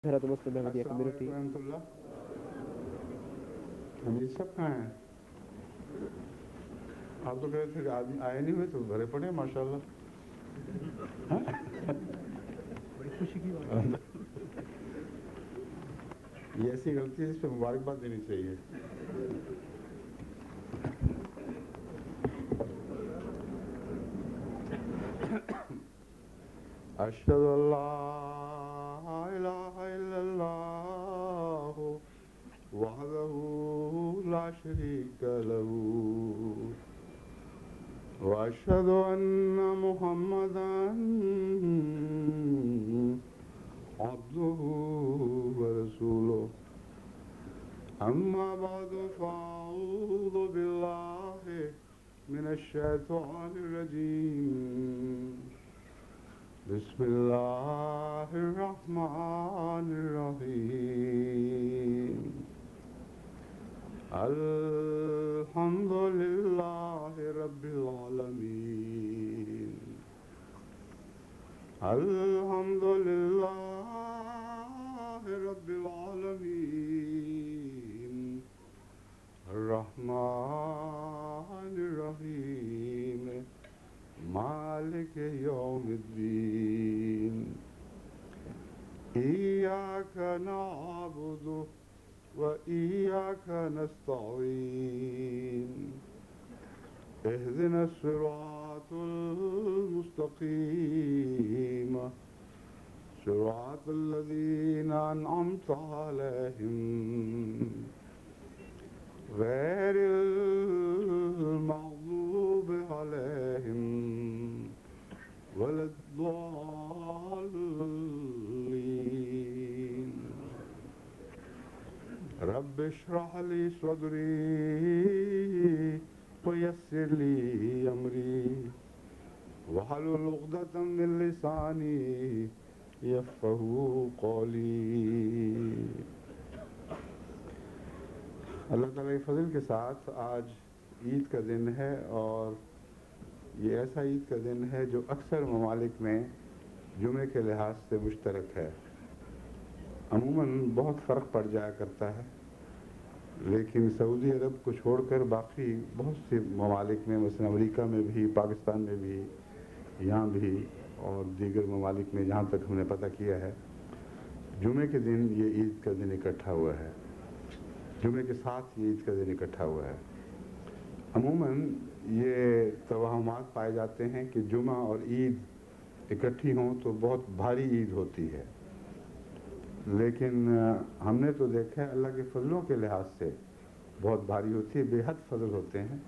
حضرت مسلم احمدیہ کمیونٹی. رحمۃ اللہ. حمید صاحب کہاں ہیں؟ آپ تو کہہ رہے تھے کہ آدمی آئے نہیں ہوئے تو بھرے پڑے ماشاء اللہ. بڑی خوشی کی بات. یہ ایسی غلطی ہے، اس پہ مبارکباد دینی چاہیے. اشہد ان لا الہ الا اللہ وحدہ لا شریک لہ واشہد ان محمدا عبدہ ورسولہ. اما بعد فاعوذ باللہ من الشیطان الرجیم. بسم اللہ الرحمن الرحیم. الحمد للہ رب العالمین. الحمد للہ رب العالمین. الرحمن الرحیم مالک یوم الدین. ایاک نعبد و ایاک نستعین. اہدنا الصراط المستقیم صراط الذین انعمت علیہم غیر المغضوب علیہم ولا الضالین. رب اشرح لی صدری ویسر لی امری واحلل عقدۃ من لسانی یفقہوا قولی. اللہ تعالیٰ کے فضل کے ساتھ آج عید کا دن ہے، اور یہ ایسا عید کا دن ہے جو اکثر ممالک میں جمعے کے لحاظ سے مشترک ہے. عموماً بہت فرق پڑ جایا کرتا ہے، لیکن سعودی عرب کو چھوڑ کر باقی بہت سے ممالک میں، مثلا امریکہ میں بھی، پاکستان میں بھی، یہاں بھی اور دیگر ممالک میں جہاں تک ہم نے پتہ کیا ہے، جمعے کے دن یہ عید کا دن اکٹھا ہوا ہے. جمعے کے ساتھ یہ عید کا دن اکٹھا ہوا ہے. عموماً یہ توہمات پائے جاتے ہیں کہ جمعہ اور عید اکٹھی ہوں تو بہت بھاری عید ہوتی ہے، لیکن ہم نے تو دیکھا ہے اللہ کے فضلوں کے لحاظ سے بہت بھاری ہوتی ہے. بے حد فضل ہوتے ہیں،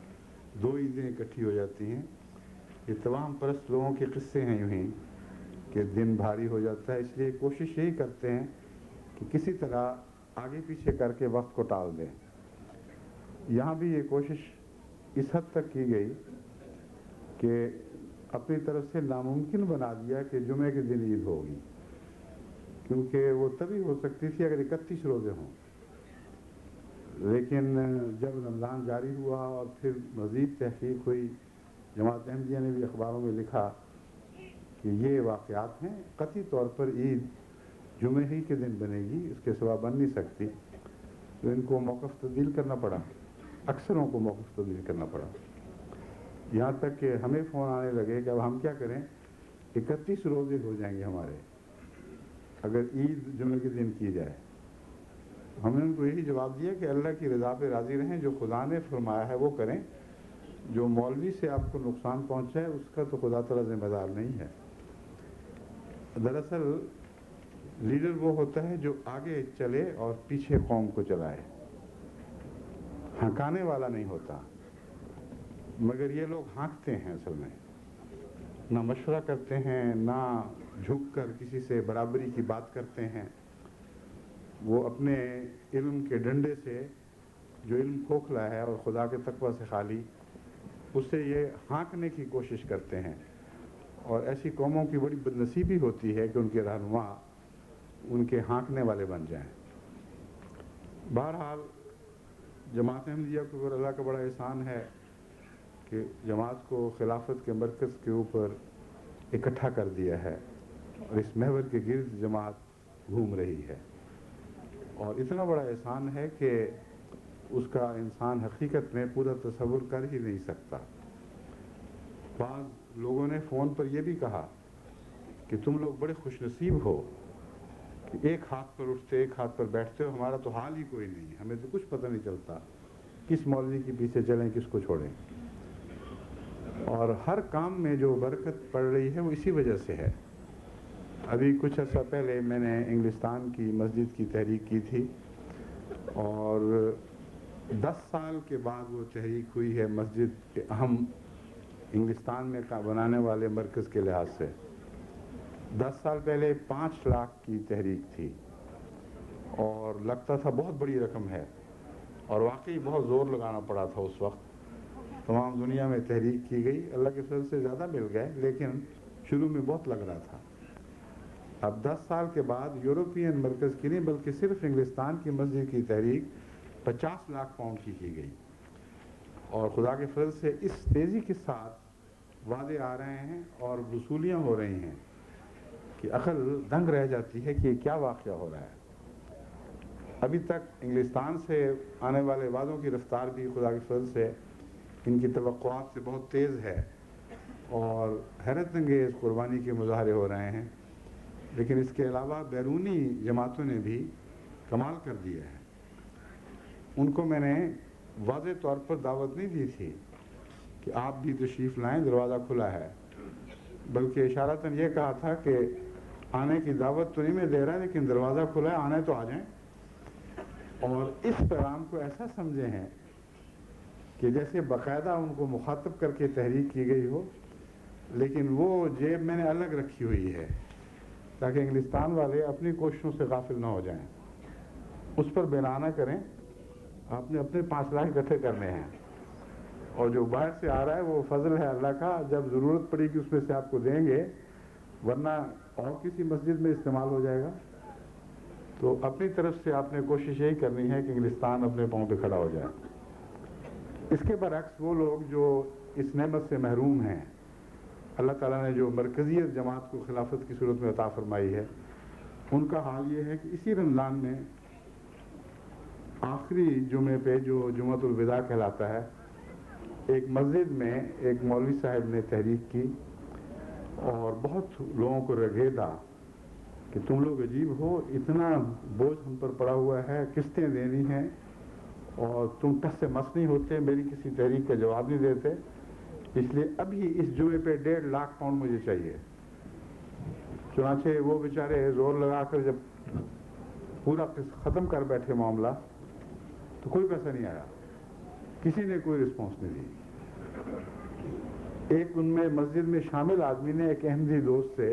دو عیدیں اکٹھی ہو جاتی ہیں. یہ تمام پرست لوگوں کے قصے ہیں یوں ہی کہ دن بھاری ہو جاتا ہے، اس لیے کوشش یہی کرتے ہیں کہ کسی طرح آگے پیچھے کر کے وقت کو ٹال دیں. یہاں بھی یہ کوشش اس حد تک کی گئی کہ اپنی طرف سے ناممکن بنا دیا کہ جمعے کے دن عید ہوگی، کیونکہ وہ تبھی ہو سکتی تھی اگر 31 روزے ہوں. لیکن جب رمضان جاری ہوا اور پھر مزید تحقیق ہوئی، جماعت احمدیہ نے بھی اخباروں میں لکھا کہ یہ واقعات ہیں، قطعی طور پر عید جمعے ہی کے دن بنے گی، اس کے سوا بن نہیں سکتی. تو ان کو موقف تبدیل کرنا پڑا، اکثروں کو موقف تبدیل کرنا پڑا. یہاں تک کہ ہمیں فون آنے لگے کہ اب ہم کیا کریں، 31 روزے ہو جائیں گے ہمارے اگر عید جمعے کے دن کی جائے. ہم نے ان کو یہی جواب دیا کہ اللہ کی رضا پہ راضی رہیں، جو خدا نے فرمایا ہے وہ کریں. جو مولوی سے آپ کو نقصان پہنچا ہے اس کا تو خدا تعالیٰ ذمہ دار نہیں ہے. دراصل لیڈر وہ ہوتا ہے جو آگے چلے اور پیچھے قوم کو چلائے، ہنکانے والا نہیں ہوتا. مگر یہ لوگ ہانکتے ہیں، اصل میں نہ مشورہ کرتے ہیں، نہ جھک کر کسی سے برابری کی بات کرتے ہیں. وہ اپنے علم کے ڈنڈے سے، جو علم کھوکھلا ہے اور خدا کے تقوی سے خالی، اس سے یہ ہانکنے کی کوشش کرتے ہیں. اور ایسی قوموں کی بڑی بدنصیبی ہوتی ہے کہ ان کے رہنما ان کے ہانکنے والے بن جائیں. بہرحال جماعت احمدیہ کو اللہ کا بڑا احسان ہے کہ جماعت کو خلافت کے مرکز کے اوپر اکٹھا کر دیا ہے، اور اس محور کے گرد جماعت گھوم رہی ہے، اور اتنا بڑا احسان ہے کہ اس کا انسان حقیقت میں پورا تصور کر ہی نہیں سکتا۔ بعض لوگوں نے فون پر یہ بھی کہا کہ تم لوگ بڑے خوش نصیب ہو کہ ایک ہاتھ پر اٹھتے ایک ہاتھ پر بیٹھتے ہو، ہمارا تو حال ہی کوئی نہیں، ہمیں تو کچھ پتہ نہیں چلتا کس مولوی کے پیچھے چلیں کس کو چھوڑیں، اور ہر کام میں جو برکت پڑ رہی ہے وہ اسی وجہ سے ہے۔ ابھی کچھ عرصہ پہلے میں نے انگلستان کی مسجد کی تحریک کی تھی، اور 10 سال کے بعد وہ تحریک ہوئی ہے مسجد کے اہم انگلستان میں بنانے والے مرکز کے لحاظ سے۔ 10 سال پہلے 5 لاکھ کی تحریک تھی، اور لگتا تھا بہت بڑی رقم ہے، اور واقعی بہت زور لگانا پڑا تھا اس وقت۔ تمام دنیا میں تحریک کی گئی، اللہ کے فضل سے زیادہ مل گئے، لیکن شروع میں بہت لگ رہا تھا۔ اب 10 سال کے بعد یورپین مرکز کی نہیں بلکہ صرف انگلستان کی مسجد کی تحریک 50 لاکھ پاؤنڈ کی گئی، اور خدا کے فضل سے اس تیزی کے ساتھ وعدے آ رہے ہیں اور وصولیاں ہو رہی ہیں کہ عقل دنگ رہ جاتی ہے کہ یہ کیا واقعہ ہو رہا ہے۔ ابھی تک انگلستان سے آنے والے وعدوں کی رفتار بھی خدا کے فضل سے ان کی توقعات سے بہت تیز ہے، اور حیرت انگیز قربانی کے مظاہرے ہو رہے ہیں، لیکن اس کے علاوہ بیرونی جماعتوں نے بھی کمال کر دیا ہے۔ ان کو میں نے واضح طور پر دعوت نہیں دی تھی کہ آپ بھی تشریف لائیں، دروازہ کھلا ہے، بلکہ اشارتاً یہ کہا تھا کہ آنے کی دعوت تو نہیں میں دے رہا لیکن دروازہ کھلا ہے، آنے تو آ جائیں، اور اس پیغام کو ایسا سمجھے ہیں کہ جیسے باقاعدہ ان کو مخاطب کر کے تحریک کی گئی ہو، لیکن وہ جیب میں نے الگ رکھی ہوئی ہے تاکہ انگلستان والے اپنی کوششوں سے غافل نہ ہو جائیں، اس پر بنا نہ کریں۔ آپ نے اپنے 5 لاکھ اکٹھے کرنے ہیں، اور جو باہر سے آ رہا ہے وہ فضل ہے اللہ کا، جب ضرورت پڑے گی اس میں سے آپ کو دیں گے، ورنہ اور کسی مسجد میں استعمال ہو جائے گا۔ تو اپنی طرف سے آپ نے کوشش یہی کرنی ہے کہ انگلستان اپنے پاؤں پہ کھڑا ہو جائے۔ اس کے برعکس وہ لوگ جو اس نعمت سے محروم ہیں، اللہ تعالیٰ نے جو مرکزیت جماعت کو خلافت کی صورت میں عطا فرمائی ہے، ان کا حال یہ ہے کہ اسی رمضان میں آخری جمعے پہ جو جمعۃ الوداع کہلاتا ہے، ایک مسجد میں ایک مولوی صاحب نے تحریک کی اور بہت لوگوں کو رگیدا کہ تم لوگ عجیب ہو، اتنا بوجھ ہم پر پڑا ہوا ہے، قسطیں دینی ہیں، اور تم ٹس سے مس نہیں ہوتے، میری کسی تحریک کا جواب نہیں دیتے، اس لیے ابھی اس جمعے پہ 1.5 لاکھ پاؤنڈ مجھے چاہیے۔ چنانچہ وہ بیچارے زور لگا کر جب پورا ختم کر بیٹھے معاملہ تو کوئی پیسہ نہیں آیا، کسی نے کوئی رسپانس نہیں دی۔ ایک ان میں مسجد میں شامل آدمی نے ایک احمدی دوست سے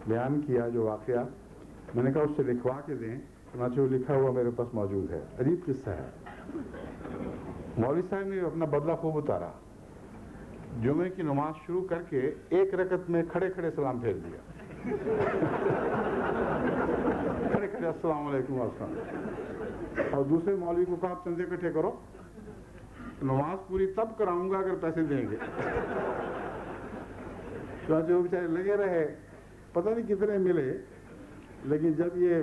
بیان کیا جو واقعہ، میں نے کہا اس سے لکھوا کے دیں، چنانچہ وہ لکھا ہوا میرے پاس موجود ہے۔ عجیب قصہ ہے، مولوی صاحب نے اپنا بدلہ خوب اتارا، جمعے کی نماز شروع کر کے 1 رکعت میں کھڑے کھڑے سلام پھیر دیا، کھڑے کھڑے السلام علیکم السلام، اور دوسرے مولوی کو کہا آپ چندے اکٹھے کرو، نماز پوری تب کراؤں گا اگر پیسے دیں گے۔ چنانچہ وہ بیچارے لگے رہے، پتہ نہیں کتنے ملے، لیکن جب یہ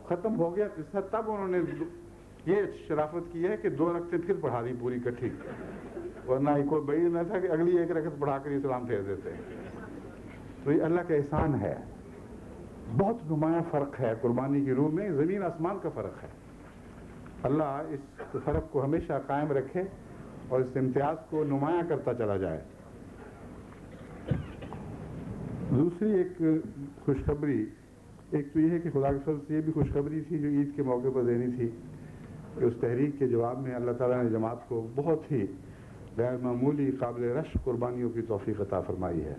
ختم ہو گیا قصہ تب انہوں نے یہ شرافت کی ہے کہ 2 رکعتیں پھر پڑھا دی پوری کٹھی، ورنہ کوئی بعید نہ تھا کہ اگلی 1 رکعت پڑھا کر یہ سلام پھیر دیتے۔ تو یہ اللہ کا احسان ہے، بہت نمایاں فرق ہے قربانی کی روح میں، زمین آسمان کا فرق ہے۔ اللہ اس فرق کو ہمیشہ قائم رکھے اور اس امتیاز کو نمایاں کرتا چلا جائے۔ دوسری ایک خوشخبری، ایک تو یہ ہے کہ خدا کے فضل سے یہ بھی خوشخبری تھی جو عید کے موقع پر دینی تھی کہ اس تحریک کے جواب میں اللہ تعالیٰ نے جماعت کو بہت ہی غیر معمولی قابل رشک قربانیوں کی توفیق عطا فرمائی ہے۔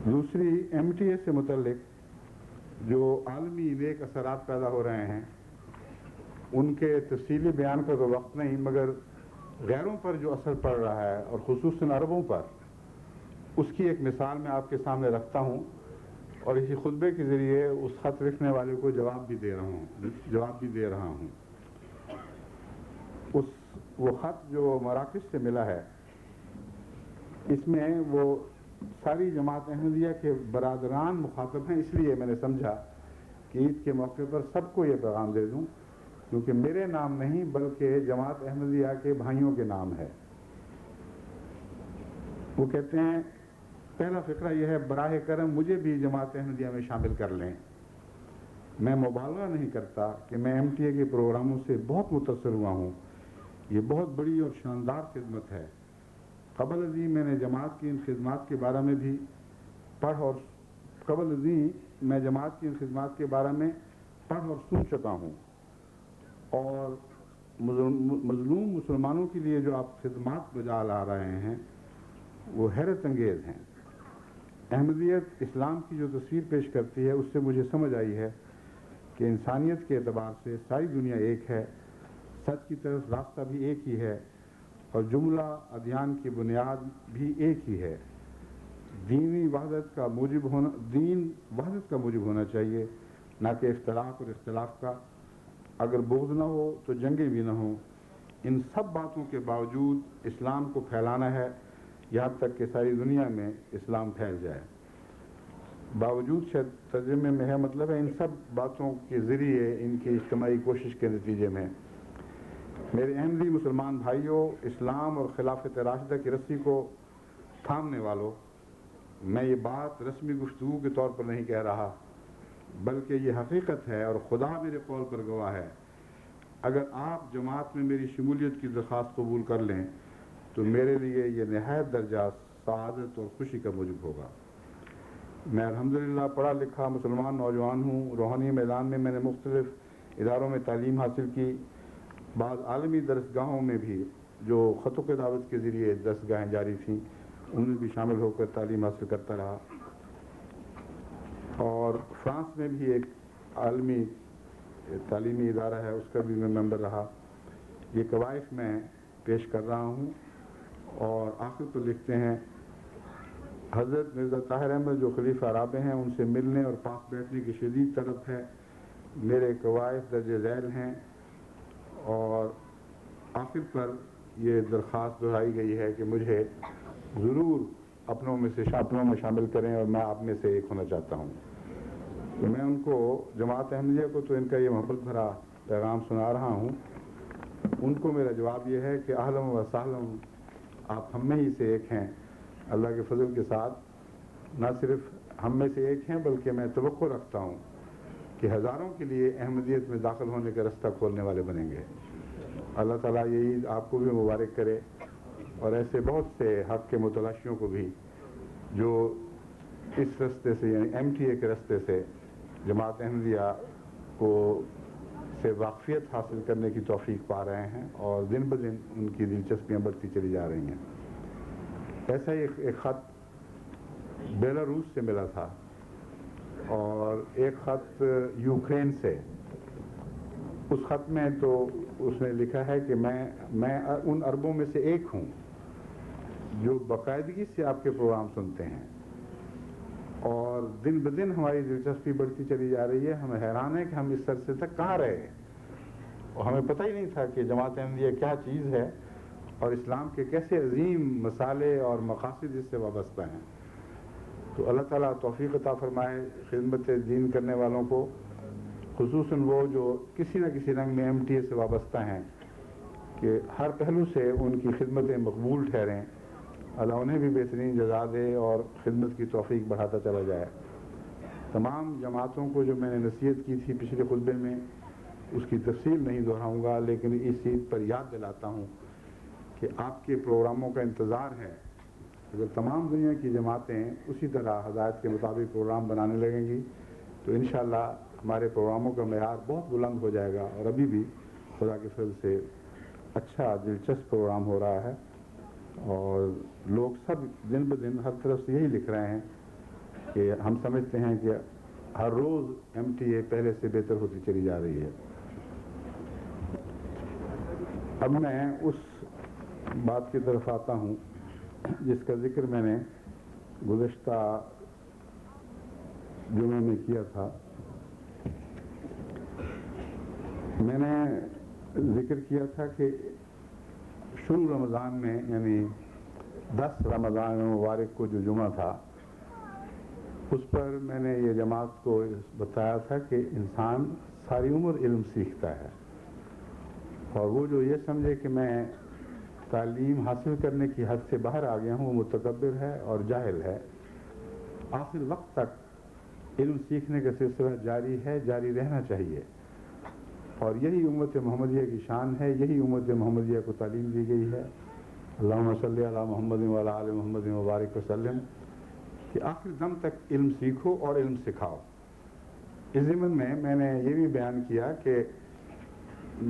دوسری MTA سے متعلق جو عالمی نیک اثرات پیدا ہو رہے ہیں، ان کے تفصیلی بیان کا تو وقت نہیں، مگر غیروں پر جو اثر پڑ رہا ہے اور خصوصاً عربوں پر، اس کی ایک مثال میں آپ کے سامنے رکھتا ہوں، اور اسی خطبے کے ذریعے اس خط لکھنے والے کو جواب بھی دے رہا ہوں۔ وہ خط جو مراکش سے ملا ہے، اس میں وہ ساری جماعت احمدیہ کے برادران مخاطب ہیں، اس لیے میں نے سمجھا کہ عید کے موقع پر سب کو یہ پیغام دے دوں، کیونکہ میرے نام نہیں بلکہ جماعت احمدیہ کے بھائیوں کے نام ہے۔ وہ کہتے ہیں پہلا فقرہ یہ ہے، براہ کرم مجھے بھی جماعت احمدیہ میں شامل کر لیں۔ میں مبالغہ نہیں کرتا کہ میں ایم ٹی اے کے پروگراموں سے بہت متاثر ہوا ہوں۔ یہ بہت بڑی اور شاندار خدمت ہے۔ قبل ازیں میں نے جماعت کی ان خدمات کے بارے میں بھی پڑھ اور سن چکا ہوں، اور مظلوم مسلمانوں کے لیے جو آپ خدمات بجا لا رہے ہیں وہ حیرت انگیز ہیں۔ احمدیت اسلام کی جو تصویر پیش کرتی ہے اس سے مجھے سمجھ آئی ہے کہ انسانیت کے اعتبار سے ساری دنیا ایک ہے، سچ کی طرف راستہ بھی ایک ہی ہے، اور جملہ ادیان کی بنیاد بھی ایک ہی ہے۔ دین وحدت کا موجب ہونا چاہیے، نہ کہ اختلاف اور اختلاف کا۔ اگر بغض نہ ہو تو جنگیں بھی نہ ہوں۔ ان سب باتوں کے باوجود اسلام کو پھیلانا ہے، یہاں تک کہ ساری دنیا میں اسلام پھیل جائے۔ باوجود شاید ترجمے میں ہے، مطلب ہے ان سب باتوں کے ذریعے ان کی اجتماعی کوشش کے نتیجے میں میرے احمدی مسلمان بھائیوں، اسلام اور خلافت راشدہ کی رسی کو تھامنے والوں، میں یہ بات رسمی گفتگو کے طور پر نہیں کہہ رہا، بلکہ یہ حقیقت ہے اور خدا میرے قول پر گواہ ہے۔ اگر آپ جماعت میں میری شمولیت کی درخواست قبول کر لیں تو میرے لیے یہ نہایت درجہ سعادت اور خوشی کا موجب ہوگا۔ میں الحمدللہ پڑھا لکھا مسلمان نوجوان ہوں۔ روحانی میدان میں میں نے مختلف اداروں میں تعلیم حاصل کی، بعض عالمی درسگاہوں میں بھی جو خط و کتابت کے ذریعے درسگاہیں جاری تھیں ان میں بھی شامل ہو کر تعلیم حاصل کرتا رہا، اور فرانس میں بھی ایک عالمی تعلیمی ادارہ ہے، اس کا بھی میں ممبر رہا۔ یہ قوائف میں پیش کر رہا ہوں، اور آخر پر لکھتے ہیں، حضرت مرزا طاہر احمد جو خلیفہ رابع ہیں ان سے ملنے اور پاس بیٹھنے کی شدید طلب ہے۔ میرے قوائف درج ذیل ہیں، اور آخر پر یہ درخواست دہرائی گئی ہے کہ مجھے ضرور اپنوں میں شامل کریں، اور میں آپ میں سے ایک ہونا چاہتا ہوں۔ تو میں ان کو، جماعت احمدیہ کو تو ان کا یہ محبت بھرا پیغام سنا رہا ہوں، ان کو میرا جواب یہ ہے کہ اہلاً و سہلاً، آپ ہم میں ہی سے ایک ہیں۔ اللہ کے فضل کے ساتھ نہ صرف ہم میں سے ایک ہیں بلکہ میں توقع رکھتا ہوں کہ ہزاروں کے لیے احمدیت میں داخل ہونے کا رستہ کھولنے والے بنیں گے۔ اللہ تعالیٰ یہ عید آپ کو بھی مبارک کرے، اور ایسے بہت سے حق کے متلاشیوں کو بھی جو اس رستے سے، یعنی ایم ٹی اے کے رستے سے جماعت احمدیہ کو سے واقفیت حاصل کرنے کی توفیق پا رہے ہیں، اور دن بدن ان کی دلچسپیاں بڑھتی چلی جا رہی ہیں۔ ایسا ہی ایک خط بیلاروس سے ملا تھا، اور ایک خط یوکرین سے۔ اس خط میں تو اس نے لکھا ہے کہ میں ان عربوں میں سے ایک ہوں جو باقاعدگی سے آپ کے پروگرام سنتے ہیں، اور دن بدن ہماری دلچسپی بڑھتی چلی جا رہی ہے۔ ہمیں حیران ہے کہ ہم اس عرصے تک کہاں رہے، اور ہمیں پتہ ہی نہیں تھا کہ جماعت احمدیہ کیا چیز ہے، اور اسلام کے کیسے عظیم مسالے اور مقاصد اس سے وابستہ ہیں۔ تو اللہ تعالیٰ توفیق عطا فرمائے خدمت دین کرنے والوں کو، خصوصاً وہ جو کسی نہ کسی رنگ میں ایم ٹی اے سے وابستہ ہیں، کہ ہر پہلو سے ان کی خدمتیں مقبول ٹھہریں۔ اللہ انہیں بھی بہترین جزا دے اور خدمت کی توفیق بڑھاتا چلا جائے۔ تمام جماعتوں کو جو میں نے نصیحت کی تھی پچھلے خطبے میں، اس کی تفصیل نہیں دہراؤں گا، لیکن اس عید پر یاد دلاتا ہوں کہ آپ کے پروگراموں کا انتظار ہے۔ اگر تمام دنیا کی جماعتیں اسی طرح ہدایت کے مطابق پروگرام بنانے لگیں گی تو انشاءاللہ ہمارے پروگراموں کا معیار بہت بلند ہو جائے گا، اور ابھی بھی خدا کے فضل سے اچھا دلچسپ پروگرام ہو رہا ہے، اور لوگ سب دن بدن ہر طرف سے یہی لکھ رہے ہیں کہ ہم سمجھتے ہیں کہ ہر روز ایم ٹی اے پہلے سے بہتر ہوتی چلی جا رہی ہے۔ اب میں اس بات کی طرف آتا ہوں جس کا ذکر میں نے گزشتہ جمعے میں کیا تھا۔ میں نے ذکر کیا تھا کہ شروع رمضان میں، یعنی 10 رمضان مبارک کو جو جمعہ تھا، اس پر میں نے یہ جماعت کو بتایا تھا کہ انسان ساری عمر علم سیکھتا ہے، اور وہ جو یہ سمجھے کہ میں تعلیم حاصل کرنے کی حد سے باہر آ گیا ہوں، وہ متکبر ہے اور جاہل ہے۔ آخر وقت تک علم سیکھنے کا سلسلہ جاری ہے، جاری رہنا چاہیے، اور یہی امت محمدیہ کی شان ہے، یہی امت محمدیہ کو تعلیم دی گئی ہے۔ اللہم صلی علی محمد وعلی آل محمد مبارک وسلم، کہ آخر دم تک علم سیکھو اور علم سکھاؤ۔ اس ضمن میں نے یہ بھی بیان کیا کہ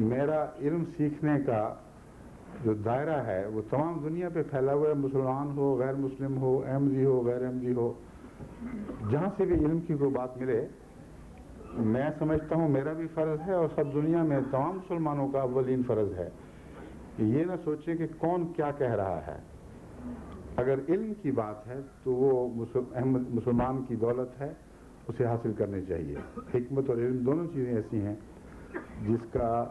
میرا علم سیکھنے کا جو دائرہ ہے وہ تمام دنیا پہ پھیلا ہوا ہے، مسلمان ہو، غیر مسلم ہو، احمدی ہو، غیر احمدی ہو، جہاں سے بھی علم کی کوئی بات ملے، میں سمجھتا ہوں میرا بھی فرض ہے اور سب دنیا میں تمام مسلمانوں کا اولین فرض ہے کہ یہ نہ سوچیں کہ کون کیا کہہ رہا ہے۔ اگر علم کی بات ہے تو وہ مسلمان کی دولت ہے، اسے حاصل کرنی چاہیے۔ حکمت اور علم دونوں چیزیں ایسی ہیں جس کا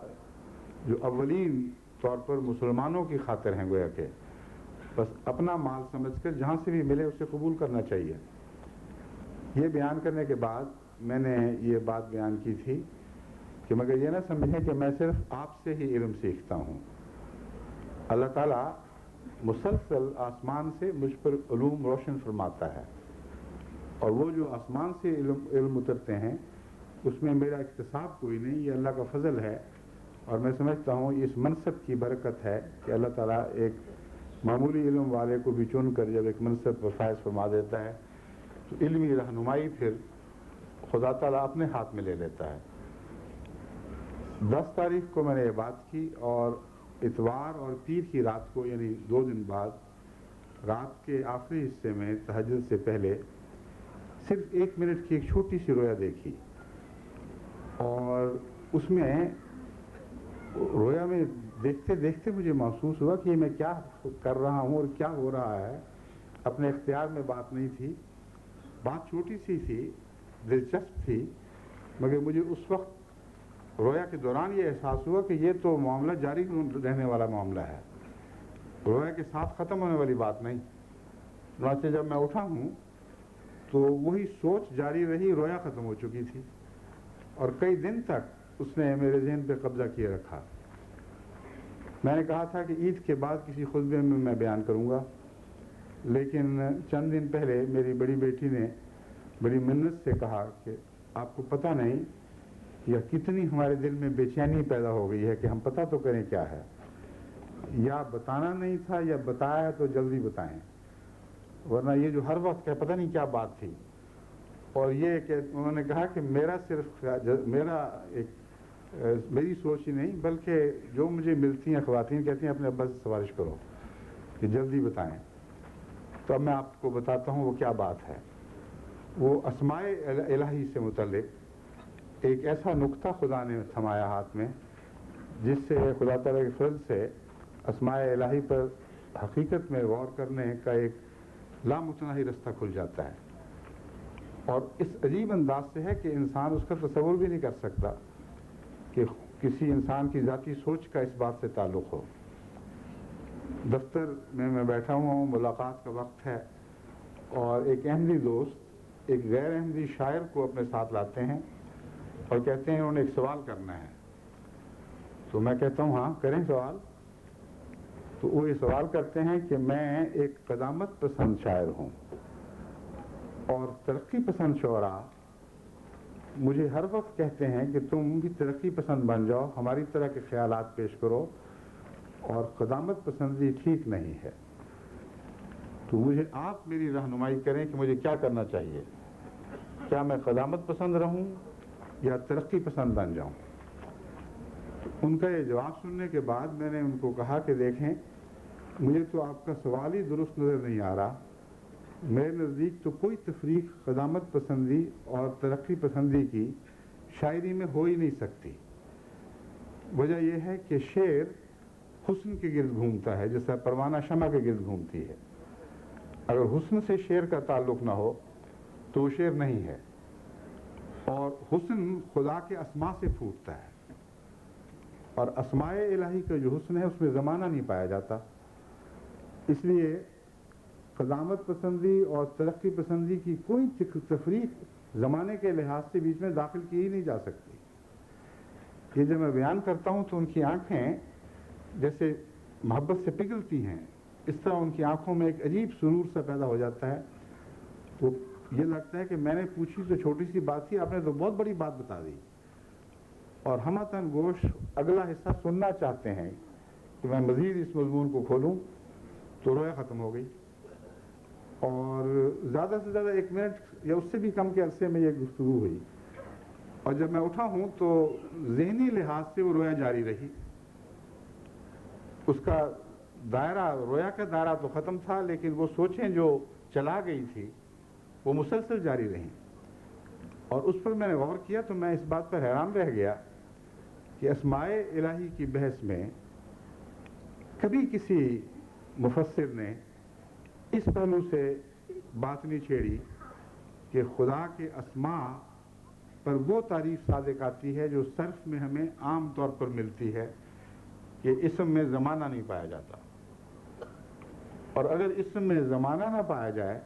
جو اولین طور پر مسلمانوں کی خاطر ہیں، گویا کہ بس اپنا مال سمجھ کر جہاں سے بھی ملے اسے قبول کرنا چاہیے۔ یہ بیان کرنے کے بعد میں نے یہ بات بیان کی تھی کہ مگر یہ نہ سمجھیں کہ میں صرف آپ سے ہی علم سیکھتا ہوں۔ اللہ تعالیٰ مسلسل آسمان سے مجھ پر علوم روشن فرماتا ہے، اور وہ جو آسمان سے علم اترتے ہیں اس میں میرا اکتساب کوئی نہیں، یہ اللہ کا فضل ہے، اور میں سمجھتا ہوں اس منصب کی برکت ہے کہ اللہ تعالیٰ ایک معمولی علم والے کو بھی چن کر جب ایک منصب پر فائز فرما دیتا ہے تو علمی رہنمائی پھر خدا تعالیٰ اپنے ہاتھ میں لے لیتا ہے۔ 10 تاریخ کو میں نے یہ بات کی، اور اتوار اور پیر کی رات کو، یعنی 2 دن بعد، رات کے آخری حصے میں تہجد سے پہلے صرف 1 منٹ کی ایک چھوٹی سی رویا دیکھی، اور اس میں رویا میں دیکھتے دیکھتے مجھے محسوس ہوا کہ میں کیا کر رہا ہوں اور کیا ہو رہا ہے۔ اپنے اختیار میں بات نہیں تھی، بات چھوٹی سی تھی، دلچسپ تھی، مگر مجھے اس وقت رویا کے دوران یہ احساس ہوا کہ یہ تو معاملہ جاری رہنے والا معاملہ ہے، رویا کے ساتھ ختم ہونے والی بات نہیں۔ چنانچہ جب میں اٹھا ہوں تو وہی سوچ جاری رہی، رویا ختم ہو چکی تھی، اور کئی دن تک اس نے میرے ذہن پہ قبضہ کیے رکھا۔ میں نے کہا تھا کہ عید کے بعد کسی خطبے میں بیان کروں گا، لیکن چند دن پہلے میری بڑی بیٹی نے بڑی منت سے کہا کہ آپ کو پتہ نہیں یا کتنی ہمارے دل میں بے چینی پیدا ہو گئی ہے کہ ہم پتہ تو کریں کیا ہے، یا بتانا نہیں تھا یا بتایا ہے تو جلدی بتائیں، ورنہ یہ جو ہر وقت ہے پتہ نہیں کیا بات تھی۔ اور یہ کہ انہوں نے کہا کہ میری سوچ ہی نہیں بلکہ جو مجھے ملتی ہیں خواتین کہتی ہیں اپنے ابا سے سفارش کرو کہ جلدی بتائیں۔ تو اب میں آپ کو بتاتا ہوں وہ کیا بات ہے۔ وہ اسماء الہی سے متعلق ایک ایسا نقطہ خدا نے تھمایا ہاتھ میں جس سے خدا تعالیٰ کے فضل سے اسماء الہی پر حقیقت میں غور کرنے کا ایک لامتناہی رستہ کھل جاتا ہے، اور اس عجیب انداز سے ہے کہ انسان اس کا تصور بھی نہیں کر سکتا کہ کسی انسان کی ذاتی سوچ کا اس بات سے تعلق ہو۔ دفتر میں بیٹھا ہوا ہوں، ملاقات کا وقت ہے، اور ایک احمدی دوست ایک غیر احمدی شاعر کو اپنے ساتھ لاتے ہیں اور کہتے ہیں انہوں نے ایک سوال کرنا ہے۔ تو میں کہتا ہوں ہاں کریں سوال۔ تو وہ یہ سوال کرتے ہیں کہ میں ایک قدامت پسند شاعر ہوں، اور ترقی پسند شعراء مجھے ہر وقت کہتے ہیں کہ تم بھی ترقی پسند بن جاؤ، ہماری طرح کے خیالات پیش کرو، اور قدامت پسندی ٹھیک نہیں ہے۔ تو مجھے آپ میری رہنمائی کریں کہ مجھے کیا کرنا چاہیے، کیا میں قدامت پسند رہوں یا ترقی پسند بن جاؤں؟ ان کا یہ جواب سننے کے بعد میں نے ان کو کہا کہ دیکھیں مجھے تو آپ کا سوال ہی درست نظر نہیں آ رہا، میرے نزدیک تو کوئی تفریق قدامت پسندی اور ترقی پسندی کی شاعری میں ہو ہی نہیں سکتی۔ وجہ یہ ہے کہ شعر حسن کے گرد گھومتا ہے جیسا پروانہ شمع کے گرد گھومتی ہے۔ اگر حسن سے شعر کا تعلق نہ ہو تو وہ شعر نہیں ہے، اور حسن خدا کے اسماء سے پھوٹتا ہے، اور اسماء الہی کا جو حسن ہے اس میں زمانہ نہیں پایا جاتا۔ اس لیے قدامت پسندی اور ترقی پسندی کی کوئی تفریق زمانے کے لحاظ سے بیچ میں داخل کی ہی نہیں جا سکتی۔ یہ جب میں بیان کرتا ہوں تو ان کی آنکھیں جیسے محبت سے پگھلتی ہیں، اس طرح ان کی آنکھوں میں ایک عجیب سرور سا پیدا ہو جاتا ہے، تو یہ لگتا ہے کہ میں نے پوچھی تو چھوٹی سی بات تھی، آپ نے تو بہت بڑی بات بتا دی، اور ہمتاً گوش اگلا حصہ سننا چاہتے ہیں کہ میں مزید اس مضمون کو کھولوں، تو رویا ختم ہو گئی، اور زیادہ سے زیادہ 1 منٹ یا اس سے بھی کم کے عرصے میں یہ گفتگو ہوئی، اور جب میں اٹھا ہوں تو ذہنی لحاظ سے وہ رویا جاری رہی، اس کا دائرہ، رویا کا دائرہ تو ختم تھا، لیکن وہ سوچیں جو چلا گئی تھی وہ مسلسل جاری رہیں، اور اس پر میں نے غور کیا تو میں اس بات پر حیران رہ گیا کہ اسماء الہی کی بحث میں کبھی کسی مفسر نے اس پہلو سے بات نہیں چھیڑی کہ خدا کے اسماء پر وہ تعریف صادق آتی ہے جو صرف میں ہمیں عام طور پر ملتی ہے کہ اسم میں زمانہ نہیں پایا جاتا، اور اگر اسم میں زمانہ نہ پایا جائے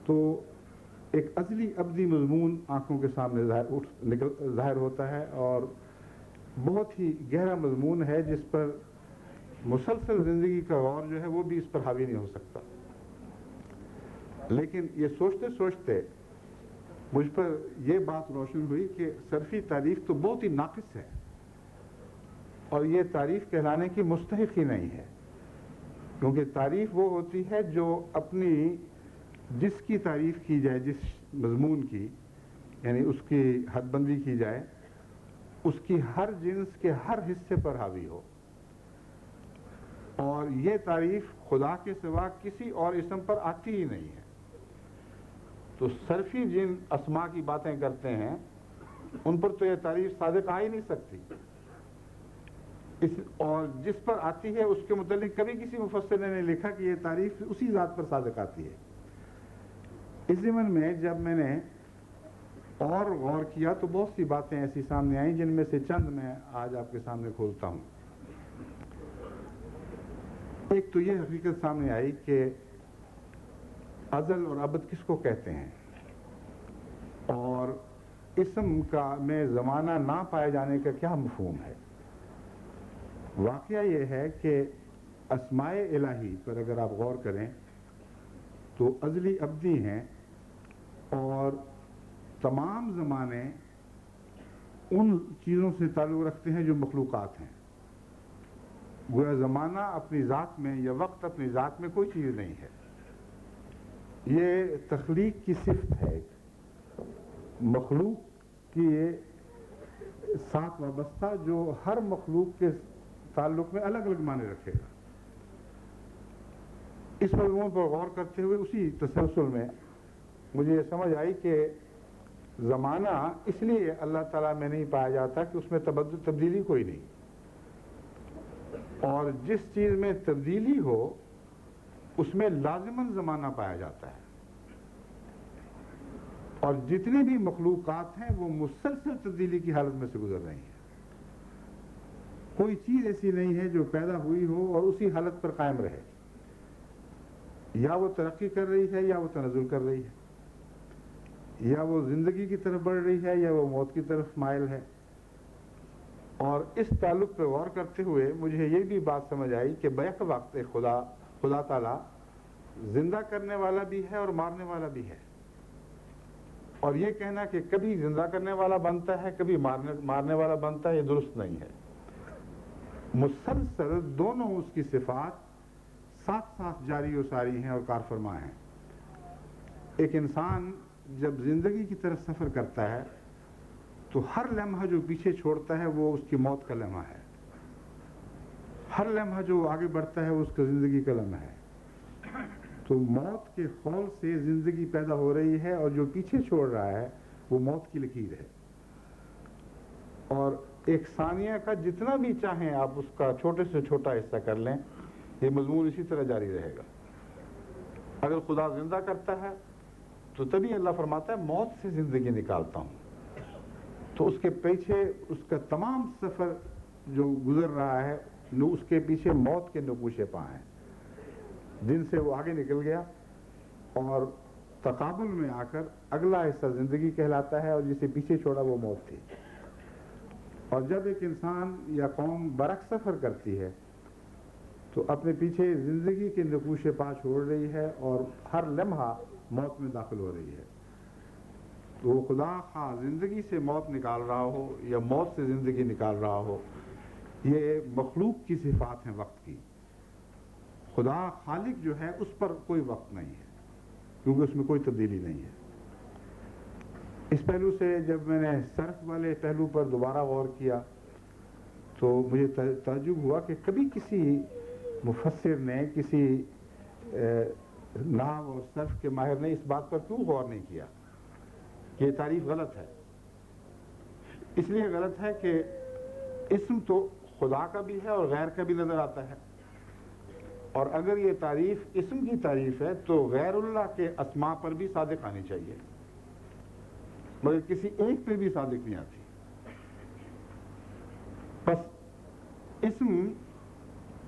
تو ایک ازلی ابدی مضمون آنکھوں کے سامنے ظاہر ہوتا ہے، اور بہت ہی گہرا مضمون ہے جس پر مسلسل زندگی کا غور جو ہے وہ بھی اس پر حاوی نہیں ہو سکتا۔ لیکن یہ سوچتے سوچتے مجھ پر یہ بات روشن ہوئی کہ صرفی تعریف تو بہت ہی ناقص ہے، اور یہ تعریف کہلانے کی مستحق ہی نہیں ہے، کیونکہ تعریف وہ ہوتی ہے جو اپنی جس کی تعریف کی جائے، جس مضمون کی، یعنی اس کی حد بندی کی جائے، اس کی ہر جنس کے ہر حصے پر حاوی ہو، اور یہ تعریف خدا کے سوا کسی اور اسم پر آتی ہی نہیں ہے۔ تو صرفی جن اسماء کی باتیں کرتے ہیں ان پر تو یہ تعریف صادق آ ہی نہیں سکتی، اور جس پر آتی ہے اس کے متعلق کبھی کسی مفسر نے نہیں لکھا کہ یہ تعریف اسی ذات پر صادق آتی ہے۔ اس ضمن میں جب میں نے اور غور کیا تو بہت سی باتیں ایسی سامنے آئیں جن میں سے چند میں آج آپ کے سامنے کھولتا ہوں۔ ایک تو یہ حقیقت سامنے آئی کہ ازل اور ابد کس کو کہتے ہیں، اور اسم کا میں زمانہ نہ پائے جانے کا کیا مفہوم ہے۔ واقعہ یہ ہے کہ اسماء الہی پر اگر آپ غور کریں تو ازلی ابدی ہیں، اور تمام زمانے ان چیزوں سے تعلق رکھتے ہیں جو مخلوقات ہیں، گویا زمانہ اپنی ذات میں یا وقت اپنی ذات میں کوئی چیز نہیں ہے، یہ تخلیق کی صفت ہے، مخلوق کی ساتھ وابستہ جو ہر مخلوق کے تعلق میں الگ الگ معنی رکھے گا۔ اس مضمون پر غور کرتے ہوئے اسی تسلسل میں مجھے یہ سمجھ آئی کہ زمانہ اس لیے اللہ تعالیٰ میں نہیں پایا جاتا کہ اس میں تبدیلی کوئی نہیں، اور جس چیز میں تبدیلی ہو اس میں لازماً زمانہ پایا جاتا ہے، اور جتنی بھی مخلوقات ہیں وہ مسلسل تبدیلی کی حالت میں سے گزر رہی ہیں، کوئی چیز ایسی نہیں ہے جو پیدا ہوئی ہو اور اسی حالت پر قائم رہے، یا وہ ترقی کر رہی ہے یا وہ تنزل کر رہی ہے، یا وہ زندگی کی طرف بڑھ رہی ہے یا وہ موت کی طرف مائل ہے۔ اور اس تعلق پہ غور کرتے ہوئے مجھے یہ بھی بات سمجھ آئی کہ بیک وقت خدا تعالیٰ زندہ کرنے والا بھی ہے اور مارنے والا بھی ہے، اور یہ کہنا کہ کبھی زندہ کرنے والا بنتا ہے کبھی مارنے والا بنتا ہے یہ درست نہیں ہے۔ مسلسل دونوں اس کی صفات ساتھ ساتھ جاری و ساری ہیں اور کار فرما ہیں۔ ایک انسان جب زندگی کی طرف سفر کرتا ہے تو ہر لمحہ جو پیچھے چھوڑتا ہے وہ اس کی موت کا لمحہ ہے، ہر لمحہ جو آگے بڑھتا ہے وہ اس کا زندگی کا لمحہ ہے۔ تو موت کے خول سے زندگی پیدا ہو رہی ہے، اور جو پیچھے چھوڑ رہا ہے وہ موت کی لکیر ہے، اور ایک ثانیہ کا جتنا بھی چاہیں آپ اس کا چھوٹے سے چھوٹا حصہ کر لیں، یہ مضمون اسی طرح جاری رہے گا۔ اگر خدا زندہ کرتا ہے تو تبھی اللہ فرماتا ہے موت سے زندگی نکالتا ہوں، تو اس کے پیچھے اس کا تمام سفر جو گزر رہا ہے اس کے پیچھے موت کے نقوش پا ہیں۔ جن سے وہ آگے نکل گیا اور تقابل میں آ کر اگلا حصہ زندگی کہلاتا ہے، اور جسے پیچھے چھوڑا وہ موت تھی۔ اور جب ایک انسان یا قوم برعکس سفر کرتی ہے تو اپنے پیچھے زندگی کے نقوش پا چھوڑ رہی ہے اور ہر لمحہ موت میں داخل ہو رہی ہے۔ تو وہ خدا خواہ زندگی سے موت نکال رہا ہو یا موت سے زندگی نکال رہا ہو، یہ مخلوق کی صفات ہیں وقت کی۔ خدا خالق جو ہے اس پر کوئی وقت نہیں ہے، کیونکہ اس میں کوئی تبدیلی نہیں ہے۔ اس پہلو سے جب میں نے صرف والے پہلو پر دوبارہ غور کیا تو مجھے تعجب ہوا کہ کبھی کسی مفسر نے، کسی نحو اور صرف کے ماہر نے اس بات پر کیوں غور نہیں کیا کہ یہ تعریف غلط ہے۔ اس لیے غلط ہے کہ اسم تو خدا کا بھی ہے اور غیر کا بھی نظر آتا ہے، اور اگر یہ تعریف اسم کی تعریف ہے تو غیر اللہ کے اسماء پر بھی صادق آنی چاہیے، مگر کسی ایک پہ بھی صادق نہیں آتی۔ بس اسم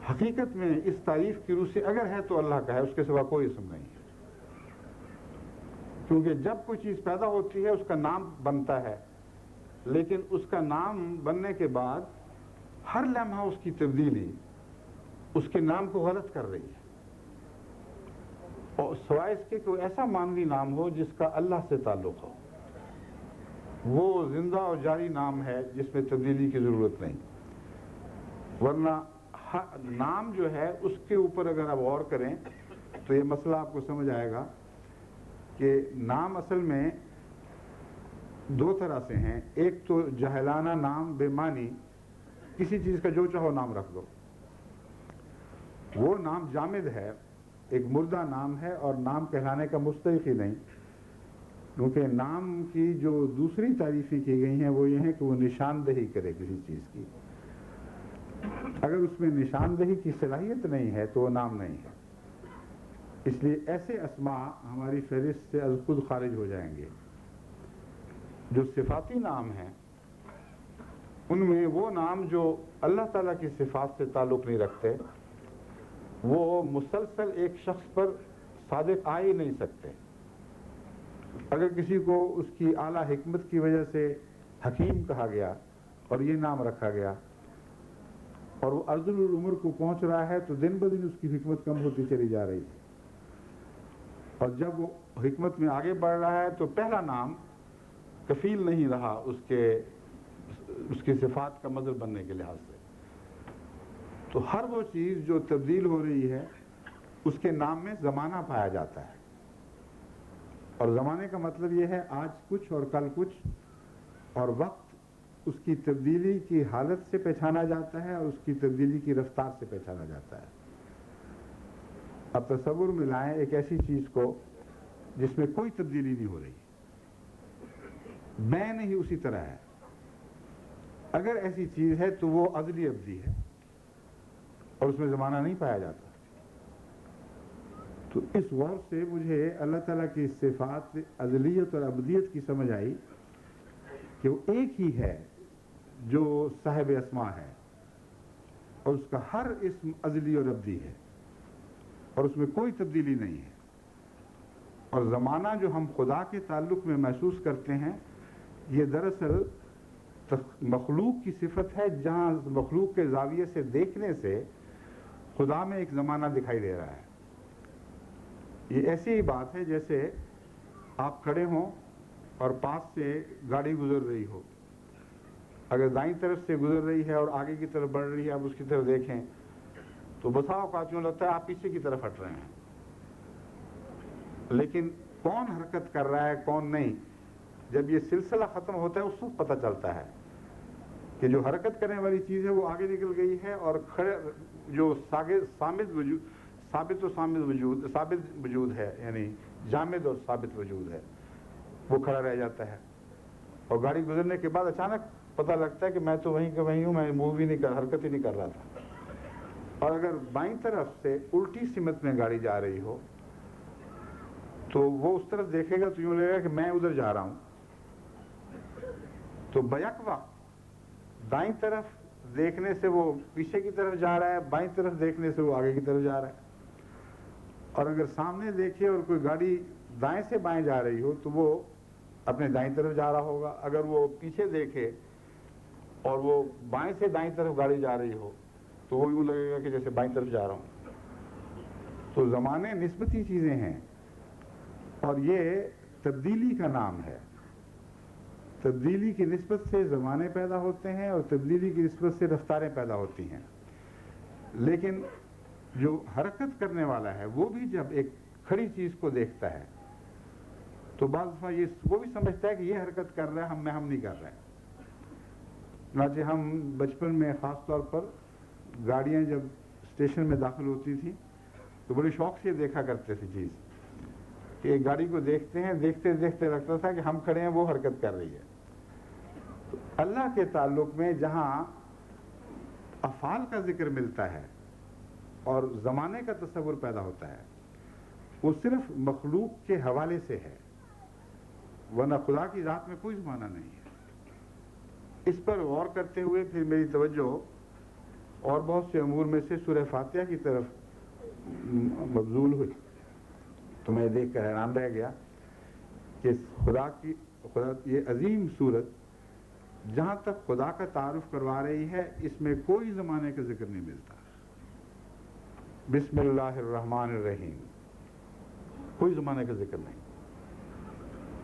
حقیقت میں اس تعریف کی روح سے اگر ہے تو اللہ کا ہے، اس کے سوا کوئی اسم نہیں ہے، کیونکہ جب کوئی چیز پیدا ہوتی ہے اس کا نام بنتا ہے، لیکن اس کا نام بننے کے بعد ہر لمحہ اس کی تبدیلی اس کے نام کو غلط کر رہی ہے، اور سوائے اس کے کوئی ایسا مانوی نام ہو جس کا اللہ سے تعلق ہو، وہ زندہ اور جاری نام ہے جس میں تبدیلی کی ضرورت نہیں۔ ورنہ نام جو ہے اس کے اوپر اگر آپ غور کریں تو یہ مسئلہ آپ کو سمجھ آئے گا کہ نام اصل میں دو طرح سے ہیں۔ ایک تو جاہلانہ نام بے معنی، کسی چیز کا جو چاہو نام رکھ دو، وہ نام جامد ہے، ایک مردہ نام ہے اور نام کہلانے کا مستحق ہی نہیں، کیونکہ نام کی جو دوسری تعریفیں کی گئی ہیں وہ یہ ہے کہ وہ نشاندہی کرے کسی چیز کی۔ اگر اس میں نشاندہی کی صلاحیت نہیں ہے تو وہ نام نہیں ہے۔ اس لیے ایسے اسماء ہماری فہرست سے از خود خارج ہو جائیں گے۔ جو صفاتی نام ہیں ان میں وہ نام جو اللہ تعالیٰ کی صفات سے تعلق نہیں رکھتے، وہ مسلسل ایک شخص پر صادق آ ہی نہیں سکتے۔ اگر کسی کو اس کی اعلیٰ حکمت کی وجہ سے حکیم کہا گیا اور یہ نام رکھا گیا، اور وہ ارذل العمر کو پہنچ رہا ہے تو دن بدن اس کی حکمت کم ہوتی چلی جا رہی ہے، اور جب وہ حکمت میں آگے بڑھ رہا ہے تو پہلا نام کفیل نہیں رہا اس کی صفات کا مظہر بننے کے لحاظ سے۔ تو ہر وہ چیز جو تبدیل ہو رہی ہے اس کے نام میں زمانہ پایا جاتا ہے، اور زمانے کا مطلب یہ ہے آج کچھ اور کل کچھ، اور وقت اس کی تبدیلی کی حالت سے پہچانا جاتا ہے اور اس کی تبدیلی کی رفتار سے پہچانا جاتا ہے۔ اب تصور میں لائیں ایک ایسی چیز کو جس میں کوئی تبدیلی نہیں ہو رہی، بین ہی اسی طرح ہے۔ اگر ایسی چیز ہے تو وہ ازلی ابدی ہے اور اس میں زمانہ نہیں پایا جاتا۔ تو اس غور سے مجھے اللہ تعالیٰ کی صفات ازلیت اور ابدیت کی سمجھ آئی کہ وہ ایک ہی ہے جو صاحب اسماء ہے، اور اس کا ہر اسم ازلی اور ابدی ہے اور اس میں کوئی تبدیلی نہیں ہے۔ اور زمانہ جو ہم خدا کے تعلق میں محسوس کرتے ہیں یہ دراصل مخلوق کی صفت ہے، جہاں مخلوق کے زاویے سے دیکھنے سے خدا میں ایک زمانہ دکھائی دے رہا ہے۔ یہ ایسی ہی بات ہے جیسے آپ کھڑے ہوں اور پاس سے گاڑی گزر رہی ہو، اگر دائیں طرف سے گزر رہی ہے اور آگے کی طرف بڑھ رہی ہے، آپ اس کی طرف دیکھیں تو بسا اوقات یوں لگتا ہے آپ پیچھے کی طرف ہٹ رہے ہیں، لیکن کون حرکت کر رہا ہے کون نہیں، جب یہ سلسلہ ختم ہوتا ہے اس وقت پتہ چلتا ہے کہ جو حرکت کرنے والی چیز ہے وہ آگے نکل گئی ہے، اور کھڑے جو ثابت وجود ہے، یعنی جامد اور ثابت وجود ہے، وہ کھڑا رہ جاتا ہے۔ اور گاڑی گزرنے کے بعد اچانک پتہ لگتا ہے کہ میں تو وہیں کہ وہیں ہوں، میں موو ہی نہیں کر، حرکت ہی نہیں کر رہا تھا۔ اور اگر بائیں طرف سے الٹی سمت میں گاڑی جا رہی ہو تو وہ اس طرف دیکھے گا تو یوں لگے گا کہ میں ادھر جا رہا ہوں۔ تو بیک وقت دائیں طرف دیکھنے سے وہ پیچھے کی طرف جا رہا ہے، بائیں طرف دیکھنے سے وہ آگے کی طرف جا رہا ہے۔ اور اگر سامنے دیکھے اور کوئی گاڑی دائیں سے بائیں جا رہی ہو تو وہ اپنے دائیں طرف جا رہا ہوگا، اگر وہ پیچھے دیکھے اور وہ بائیں سے دائیں طرف گاڑی جا رہی ہو تو وہ یوں لگے گا کہ جیسے بائیں طرف جا رہا ہوں۔ تو زمانے نسبتی چیزیں ہیں اور یہ تبدیلی کا نام ہے۔ تبدیلی کی نسبت سے زمانے پیدا ہوتے ہیں اور تبدیلی کی نسبت سے رفتاریں پیدا ہوتی ہیں، لیکن جو حرکت کرنے والا ہے وہ بھی جب ایک کھڑی چیز کو دیکھتا ہے تو بعض دفعہ وہ بھی سمجھتا ہے کہ یہ حرکت کر رہا ہے، ہم نہیں کر رہے ہیں۔ چنانچہ ہم بچپن میں خاص طور پر گاڑیاں جب اسٹیشن میں داخل ہوتی تھی تو بڑے شوق سے دیکھا کرتے تھے چیز کہ ایک گاڑی کو دیکھتے ہیں، دیکھتے دیکھتے لگتا تھا کہ ہم کھڑے ہیں، وہ حرکت کر رہی ہے۔ تو اللہ کے تعلق میں جہاں افعال کا ذکر ملتا ہے اور زمانے کا تصور پیدا ہوتا ہے وہ صرف مخلوق کے حوالے سے ہے، ورنہ خدا کی ذات میں کوئی زمانہ نہیں ہے۔ اس پر غور کرتے ہوئے پھر میری توجہ اور بہت سے امور میں سے سورہ فاتحہ کی طرف مبذول ہوئی تو میں دیکھ کر حیران رہ گیا کہ خدا یہ عظیم سورت جہاں تک خدا کا تعارف کروا رہی ہے اس میں کوئی زمانے کا ذکر نہیں ملتا۔ بسم اللہ الرحمن الرحیم، کوئی زمانے کا ذکر نہیں۔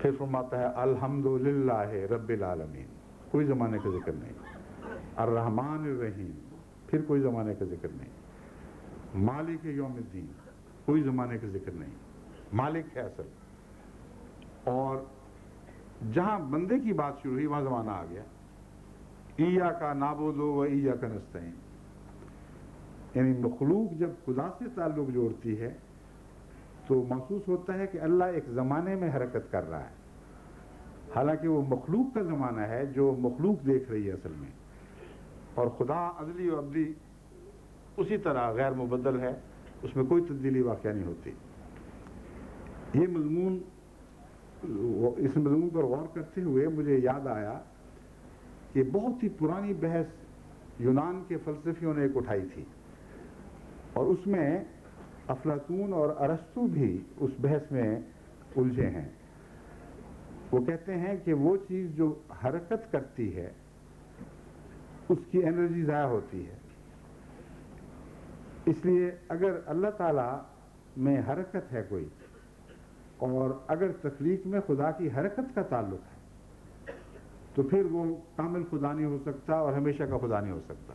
پھر فرماتا ہے الحمدللہ رب العالمین، کوئی زمانے کا ذکر نہیں۔ الرحمن الرحیم، پھر کوئی زمانے کا ذکر نہیں۔ مالک یوم الدین، کوئی زمانے کا ذکر نہیں۔ مالک ہے اصل، اور جہاں بندے کی بات شروع ہوئی وہاں زمانہ آ گیا۔ ایاک نعبد و ایاک نستعین، یعنی مخلوق جب خدا سے تعلق جوڑتی ہے تو محسوس ہوتا ہے کہ اللہ ایک زمانے میں حرکت کر رہا ہے، حالانکہ وہ مخلوق کا زمانہ ہے جو مخلوق دیکھ رہی ہے اصل میں، اور خدا ازلی و ابدی اسی طرح غیر مبدل ہے، اس میں کوئی تبدیلی واقع نہیں ہوتی۔ یہ مضمون، اس مضمون پر غور کرتے ہوئے مجھے یاد آیا کہ بہت ہی پرانی بحث یونان کے فلسفیوں نے ایک اٹھائی تھی، اور اس میں افلاطون اور ارسطو بھی اس بحث میں الجھے ہیں۔ وہ کہتے ہیں کہ وہ چیز جو حرکت کرتی ہے اس کی انرجی ضائع ہوتی ہے، اس لیے اگر اللہ تعالیٰ میں حرکت ہے کوئی، اور اگر تخلیق میں خدا کی حرکت کا تعلق ہے تو پھر وہ کامل خدا نہیں ہو سکتا اور ہمیشہ کا خدا نہیں ہو سکتا۔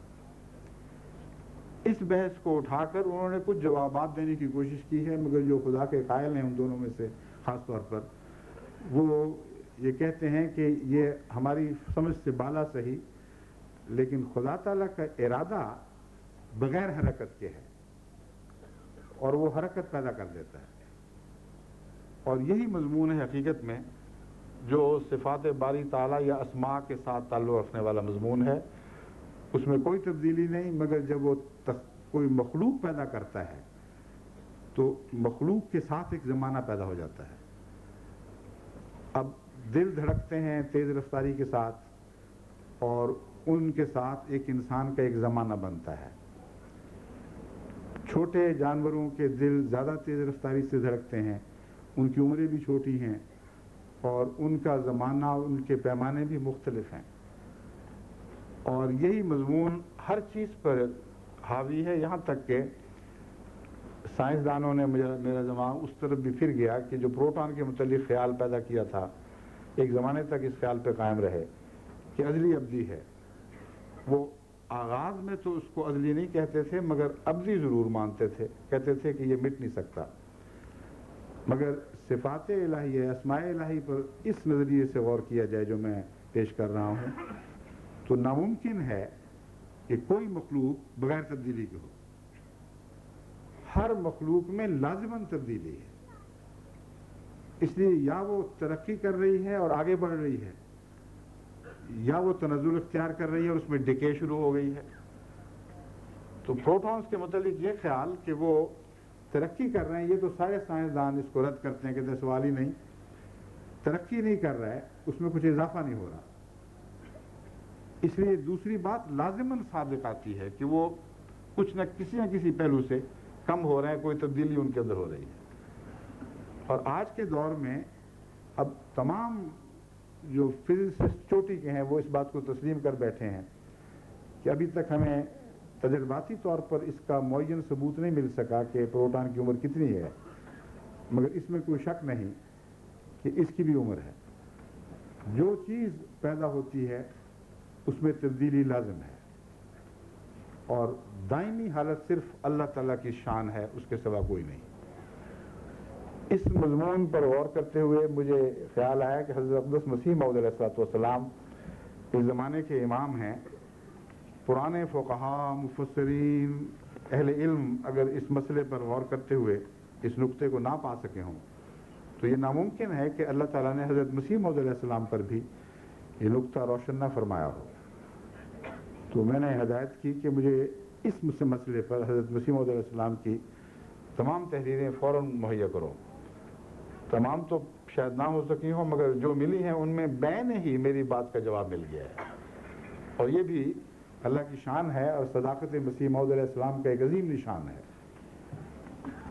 اس بحث کو اٹھا کر انہوں نے کچھ جوابات دینے کی کوشش کی ہے، مگر جو خدا کے قائل ہیں ان دونوں میں سے خاص طور پر وہ یہ کہتے ہیں کہ یہ ہماری سمجھ سے بالا صحیح، لیکن خدا تعالیٰ کا ارادہ بغیر حرکت کے ہے اور وہ حرکت پیدا کر دیتا ہے، اور یہی مضمون ہے حقیقت میں جو صفات باری تعالیٰ یا اسماء کے ساتھ تعلق رکھنے والا مضمون ہے۔ اس میں کوئی تبدیلی نہیں، مگر جب وہ کوئی مخلوق پیدا کرتا ہے تو مخلوق کے ساتھ ایک زمانہ پیدا ہو جاتا ہے۔ اب دل دھڑکتے ہیں تیز رفتاری کے ساتھ، اور ان کے ساتھ ایک انسان کا ایک زمانہ بنتا ہے۔ چھوٹے جانوروں کے دل زیادہ تیز رفتاری سے دھڑکتے ہیں، ان کی عمریں بھی چھوٹی ہیں اور ان کا زمانہ، ان کے پیمانے بھی مختلف ہیں، اور یہی مضمون ہر چیز پر حاوی ہے، یہاں تک کہ سائنسدانوں نے میرا دماغ اس طرف بھی پھر گیا کہ جو پروٹون کے متعلق خیال پیدا کیا تھا ایک زمانے تک اس خیال پہ قائم رہے کہ ازلی ابدی ہے۔ وہ آغاز میں تو اس کو ازلی نہیں کہتے تھے مگر ابدی ضرور مانتے تھے، کہتے تھے کہ یہ مٹ نہیں سکتا، مگر صفات الہیہ، اسماء الہی پر اس نظریے سے غور کیا جائے جو میں پیش کر رہا ہوں تو ناممکن ہے کہ کوئی مخلوق بغیر تبدیلی کے ہو۔ ہر مخلوق میں لازماً تبدیلی ہے، اس لیے یا وہ ترقی کر رہی ہے اور آگے بڑھ رہی ہے، یا وہ تنزل اختیار کر رہی ہے اور اس میں ڈکے شروع ہو گئی ہے۔ تو پروٹونز کے متعلق یہ خیال کہ وہ ترقی کر رہے ہیں، یہ تو سارے سائنسدان اس کو رد کرتے ہیں کہ سوال ہی نہیں، ترقی نہیں کر رہا ہے، اس میں کچھ اضافہ نہیں ہو رہا۔ اس لیے دوسری بات لازماً صادق آتی ہے کہ وہ کچھ نہ کسی پہلو سے کم ہو رہے ہیں، کوئی تبدیلی ان کے اندر ہو رہی ہے۔ اور آج کے دور میں اب تمام جو فزسسٹ چوٹی کے ہیں وہ اس بات کو تسلیم کر بیٹھے ہیں کہ ابھی تک ہمیں تجرباتی طور پر اس کا معین ثبوت نہیں مل سکا کہ پروٹان کی عمر کتنی ہے، مگر اس میں کوئی شک نہیں کہ اس کی بھی عمر ہے۔ جو چیز پیدا ہوتی ہے اس میں تبدیلی لازم ہے، اور دائمی حالت صرف اللہ تعالیٰ کی شان ہے، اس کے سوا کوئی نہیں۔ اس مضمون پر غور کرتے ہوئے مجھے خیال آیا کہ حضرت اقدس مسیح موعود علیہ السلام اس زمانے کے امام ہیں۔ پرانے فقہا، مفسرین، اہل علم اگر اس مسئلے پر غور کرتے ہوئے اس نقطے کو نہ پا سکے ہوں تو یہ ناممکن ہے کہ اللہ تعالیٰ نے حضرت مسیح موعود علیہ السلام پر بھی یہ نقطہ روشن نہ فرمایا ہو۔ تو میں نے ہدایت کی کہ مجھے اس مسئلے پر حضرت مسیح موعود علیہ السلام کی تمام تحریریں فوراً مہیا کرو۔ تمام تو شاید نہ ہو سکی ہوں، مگر جو ملی ہیں ان میں بین ہی میری بات کا جواب مل گیا ہے، اور یہ بھی اللہ کی شان ہے اور صداقت مسیح موعود علیہ السلام کا ایک عظیم نشان ہے۔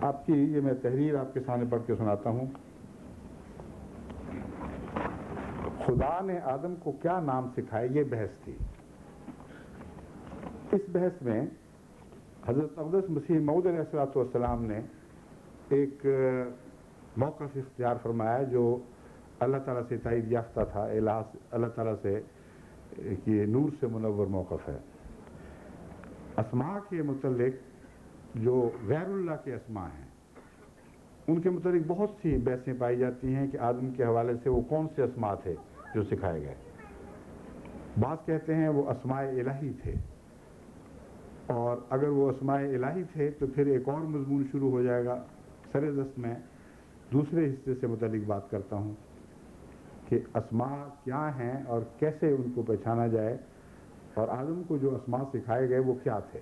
آپ کی یہ میں تحریر آپ کے سامنے پڑھ کے سناتا ہوں۔ خدا نے آدم کو کیا نام سکھائے، یہ بحث تھی۔ اس بحث میں حضرت اقدس مسیح موعود علیہ السلام نے ایک موقف اختیار فرمایا جو اللہ تعالیٰ سے تائید یافتہ تھا، اللہ تعالیٰ سے کہ نور سے منور موقف ہے۔ اسماء کے متعلق جو غیر اللہ کے اسماء ہیں ان کے متعلق بہت سی بحثیں پائی جاتی ہیں کہ آدم کے حوالے سے وہ کون سے اسماء تھے جو سکھائے گئے۔ بعض کہتے ہیں وہ اسماء الہی تھے، اور اگر وہ اسماء الہی تھے تو پھر ایک اور مضمون شروع ہو جائے گا۔ سر دست میں دوسرے حصے سے متعلق بات کرتا ہوں کہ اسماء کیا ہیں اور کیسے ان کو پہچانا جائے، اور آدم کو جو اسماء سکھائے گئے وہ کیا تھے۔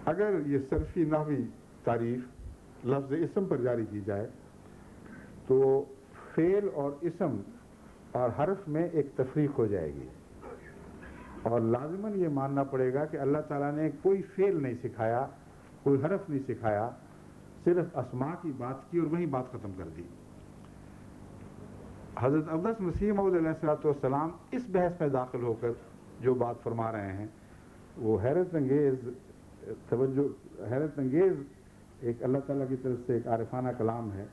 اگر یہ صرفی نحوی تعریف لفظ اسم پر جاری کی جائے تو فعل اور اسم اور حرف میں ایک تفریق ہو جائے گی، اور لازماً یہ ماننا پڑے گا کہ اللہ تعالیٰ نے کوئی فعل نہیں سکھایا، کوئی حرف نہیں سکھایا، صرف اسماء کی بات کی اور وہیں بات ختم کر دی۔ حضرت اقدس مسیح موعود علیہ السلام اس بحث میں داخل ہو کر جو بات فرما رہے ہیں وہ حیرت انگیز ایک اللہ تعالیٰ کی طرف سے ایک عارفانہ کلام ہے۔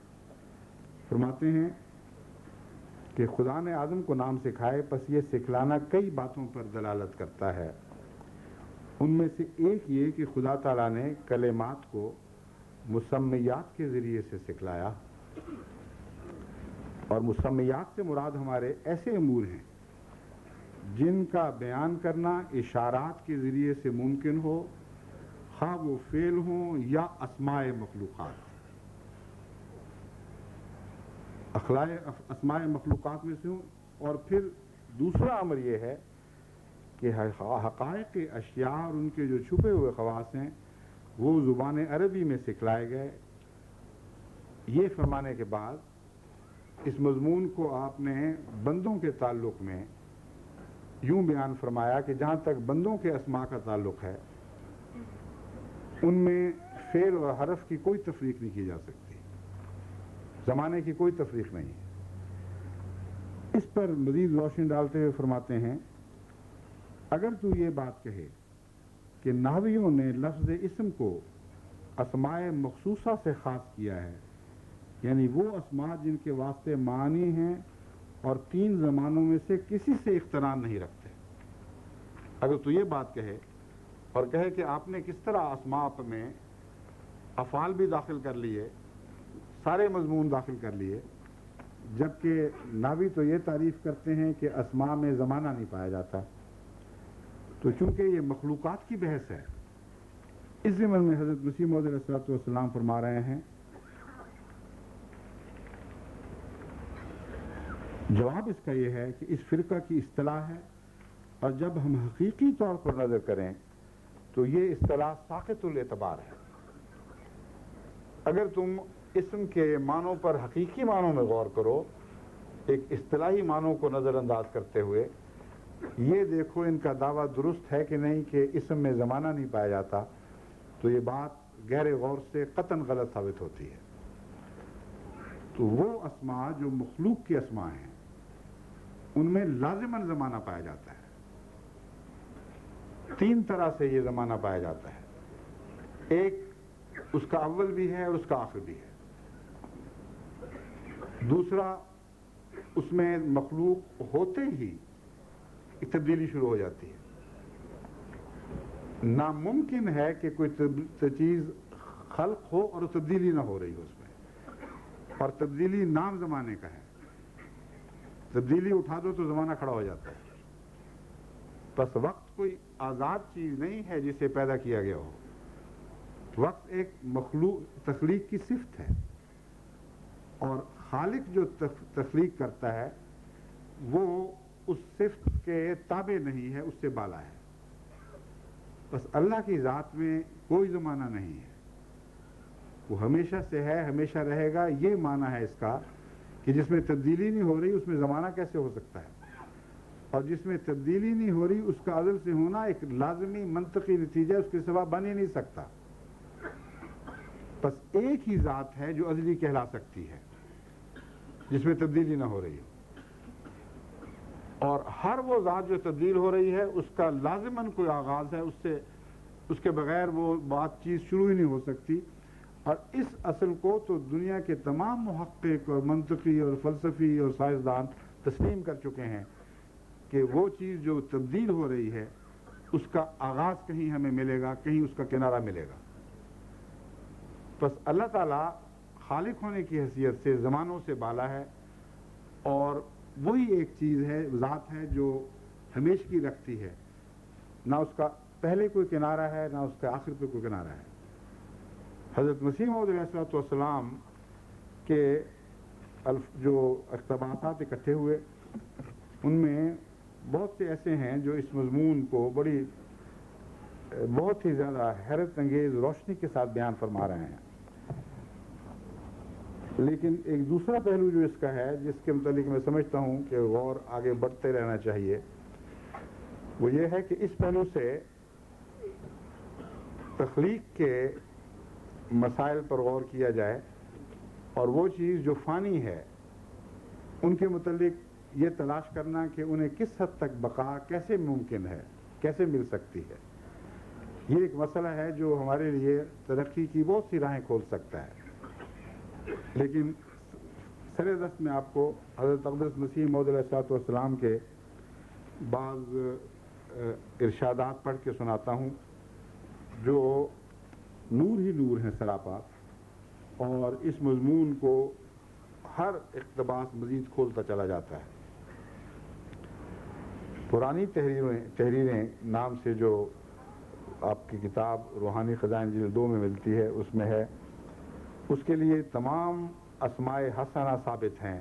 فرماتے ہیں کہ خدا نے آدم کو نام سکھائے، پس یہ سکھلانا کئی باتوں پر دلالت کرتا ہے۔ ان میں سے ایک یہ کہ خدا تعالیٰ نے کلمات کو مسمیات کے ذریعے سے سکھلایا، اور مسمیات سے مراد ہمارے ایسے امور ہیں جن کا بیان کرنا اشارات کے ذریعے سے ممکن ہو، خواہ وہ فعل ہوں یا اسماء مخلوقات۔ اسماء مخلوقات میں سے ہوں، اور پھر دوسرا امر یہ ہے کہ حقائق اشیاء اور ان کے جو چھپے ہوئے خواص ہیں وہ زبان عربی میں سکھلائے گئے۔ یہ فرمانے کے بعد اس مضمون کو آپ نے بندوں کے تعلق میں یوں بیان فرمایا کہ جہاں تک بندوں کے اسماء کا تعلق ہے ان میں فعل اور حرف کی کوئی تفریق نہیں کی جا سکتی، زمانے کی کوئی تفریق نہیں۔ اس پر مزید روشنی ڈالتے ہوئے فرماتے ہیں اگر تو یہ بات کہے کہ نحویوں نے لفظ اسم کو اسماء مخصوصہ سے خاص کیا ہے، یعنی وہ اسماء جن کے واسطے معنی ہیں اور تین زمانوں میں سے کسی سے اقتران نہیں رکھتے، اگر تو یہ بات کہے اور کہے کہ آپ نے کس طرح اسماء میں افعال بھی داخل کر لیے، سارے مضمون داخل کر لیے، جبکہ ناوی تو یہ تعریف کرتے ہیں کہ اسماء میں زمانہ نہیں پایا جاتا، تو چونکہ یہ مخلوقات کی بحث ہے، اس ضمن میں حضرت مسیح موعود علیہ السلام فرما رہے ہیں جواب اس کا یہ ہے کہ اس فرقہ کی اصطلاح ہے، اور جب ہم حقیقی طور پر نظر کریں تو یہ اصطلاح ساقط الاعتبار ہے۔ اگر تم اسم کے معنوں پر حقیقی معنوں میں غور کرو، ایک اصطلاحی معنوں کو نظر انداز کرتے ہوئے یہ دیکھو ان کا دعویٰ درست ہے کہ نہیں کہ اسم میں زمانہ نہیں پایا جاتا، تو یہ بات گہرے غور سے قطعاً غلط ثابت ہوتی ہے۔ تو وہ اسماء جو مخلوق کے اسماء ہیں ان میں لازماً زمانہ پایا جاتا ہے. 3 طرح سے یہ زمانہ پایا جاتا ہے. ایک اس کا اول بھی ہے اور اس کا آخر بھی ہے. دوسرا اس میں مخلوق ہوتے ہی ایک تبدیلی شروع ہو جاتی ہے. ناممکن ہے کہ کوئی چیز خلق ہو اور تبدیلی نہ ہو رہی ہو اس میں، اور تبدیلی نام زمانے کا ہے. تبدیلی اٹھا دو تو زمانہ کھڑا ہو جاتا ہے. بس وقت کوئی آزاد چیز نہیں ہے جسے پیدا کیا گیا ہو. وقت ایک مخلوق تخلیق کی صفت ہے، اور خالق جو تخلیق کرتا ہے وہ اس صفت کے تابع نہیں ہے، اس سے بالا ہے. بس اللہ کی ذات میں کوئی زمانہ نہیں ہے، وہ ہمیشہ سے ہے، ہمیشہ رہے گا. یہ معنی ہے اس کا کہ جس میں تبدیلی نہیں ہو رہی اس میں زمانہ کیسے ہو سکتا ہے، اور جس میں تبدیلی نہیں ہو رہی اس کا ازل سے ہونا ایک لازمی منطقی نتیجہ، اس کے سوا بن ہی نہیں سکتا. بس ایک ہی ذات ہے جو ازلی کہلا سکتی ہے جس میں تبدیلی نہ ہو رہی ہو، اور ہر وہ ذات جو تبدیل ہو رہی ہے اس کا لازماً کوئی آغاز ہے، اس کے بغیر وہ بات چیز شروع ہی نہیں ہو سکتی. اور اس اصل کو تو دنیا کے تمام محقق اور منطقی اور فلسفی اور سائنسدان تسلیم کر چکے ہیں کہ وہ چیز جو تبدیل ہو رہی ہے اس کا آغاز کہیں ہمیں ملے گا، کہیں اس کا کنارہ ملے گا. بس اللہ تعالیٰ خالق ہونے کی حیثیت سے زمانوں سے بالا ہے، اور وہی ایک چیز ہے، ذات ہے جو ہمیشگی رکھتی ہے. نہ اس کا پہلے کوئی کنارہ ہے، نہ اس کا آخر پہ کوئی کنارہ ہے. حضرت مسیح موعود علیہ السلام کے جو اقتباسات اکٹھے ہوئے ان میں بہت سے ایسے ہیں جو اس مضمون کو بہت ہی زیادہ حیرت انگیز روشنی کے ساتھ بیان فرما رہے ہیں. لیکن ایک دوسرا پہلو جو اس کا ہے، جس کے متعلق میں سمجھتا ہوں کہ غور آگے بڑھتے رہنا چاہیے، وہ یہ ہے کہ اس پہلو سے تخلیق کے مسائل پر غور کیا جائے، اور وہ چیز جو فانی ہے ان کے متعلق یہ تلاش کرنا کہ انہیں کس حد تک بقا کیسے ممکن ہے، کیسے مل سکتی ہے. یہ ایک مسئلہ ہے جو ہمارے لیے ترقی کی بہت سی راہیں کھول سکتا ہے. لیکن سر دست میں آپ کو حضرت اقدس مسیح موعود علیہ السلام کے بعض ارشادات پڑھ کے سناتا ہوں جو نور ہی نور ہیں سراپا، اور اس مضمون کو ہر اقتباس مزید کھولتا چلا جاتا ہے. پرانی تحریریں نام سے جو آپ کی کتاب روحانی خزائن جلد 2 میں ملتی ہے، اس میں ہے اس کے لیے تمام اسماء حسنہ ثابت ہیں،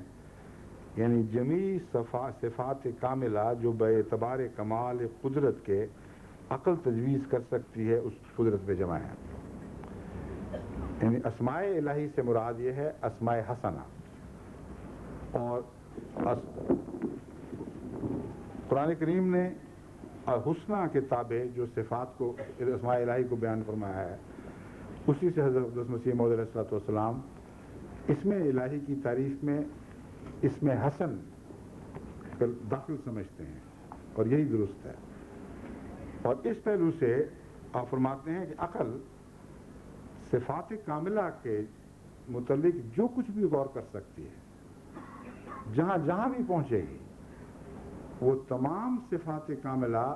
یعنی جمیع صفات کاملہ جو بے اعتبار کمال قدرت کے عقل تجویز کر سکتی ہے اس قدرت پہ جمع ہے. یعنی اسماء الہی سے مراد یہ ہے اسماء حسنہ. اور قرآن کریم نے حسنہ کے تابع جو صفات کو اسماء الہی کو بیان فرمایا ہے، اسی سے حضرت مسیح موعود علیہ السلام اسم الہی کی تعریف میں اسم حسن داخل سمجھتے ہیں، اور یہی درست ہے. اور اس پہلو سے آپ فرماتے ہیں کہ عقل صفات کاملہ کے متعلق جو کچھ بھی غور کر سکتی ہے، جہاں جہاں بھی پہنچے گی، وہ تمام صفات کاملہ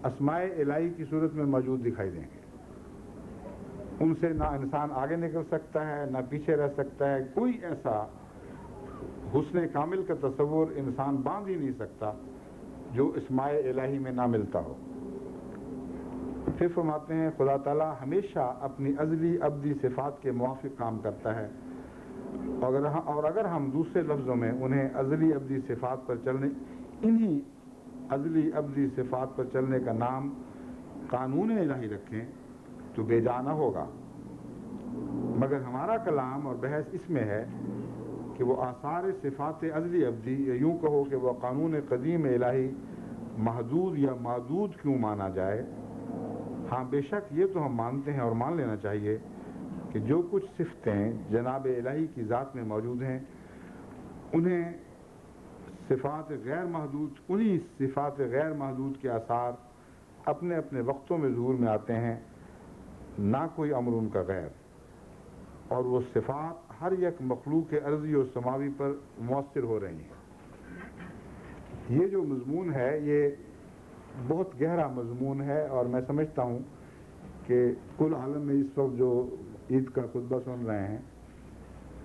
اسماء الہی کی صورت میں موجود دکھائی دیں گے. ان سے نہ انسان آگے نکل سکتا ہے، نہ پیچھے رہ سکتا ہے. کوئی ایسا حسن کامل کا تصور انسان باندھ ہی نہیں سکتا جو اسماء الہی میں نہ ملتا ہو. پھر فرماتے ہیں خدا تعالیٰ ہمیشہ اپنی ازلی ابدی صفات کے موافق کام کرتا ہے، اور اگر ہم دوسرے لفظوں میں انہیں ازلی ابدی صفات پر چلنے، انہی ازلی ابدی صفات پر چلنے کا نام قانون الہی رکھیں تو بے جا نہ ہوگا. مگر ہمارا کلام اور بحث اس میں ہے کہ وہ آثار صفات ازلی ابدی، یا یوں کہو کہ وہ قانون قدیم الہی محدود یا معدود کیوں مانا جائے. ہاں بے شک یہ تو ہم مانتے ہیں اور مان لینا چاہیے کہ جو کچھ صفتیں جناب الہی کی ذات میں موجود ہیں انہیں صفات غیر محدود، انہی صفات غیر محدود کے آثار اپنے اپنے وقتوں میں ظہور میں آتے ہیں، نہ کوئی امر ان کا غیر، اور وہ صفات ہر یک مخلوق ارضی و سماوی پر مؤثر ہو رہی ہیں۔ یہ جو مضمون ہے یہ بہت گہرا مضمون ہے، اور میں سمجھتا ہوں کہ کل عالم میں اس وقت جو عید کا خطبہ سن رہے ہیں،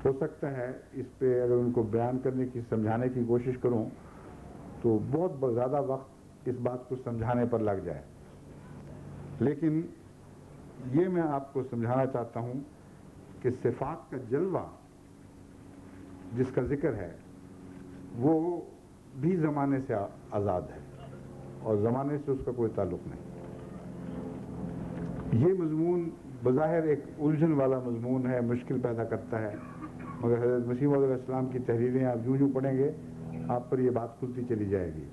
ہو سکتا ہے اس پہ اگر ان کو بیان کرنے کی، سمجھانے کی کوشش کروں تو بہت زیادہ وقت اس بات کو سمجھانے پر لگ جائے، لیکن یہ میں آپ کو سمجھانا چاہتا ہوں کہ صفات کا جلوہ جس کا ذکر ہے وہ بھی زمانے سے آزاد ہے، اور زمانے سے اس کا کوئی تعلق نہیں۔ یہ مضمون بظاہر ایک الجھن والا مضمون ہے، مشکل پیدا کرتا ہے، مگر حضرت مسیح موعود علیہ السلام کی تحریریں آپ جو پڑھیں گے آپ پر یہ بات کھلتی چلی جائے گی۔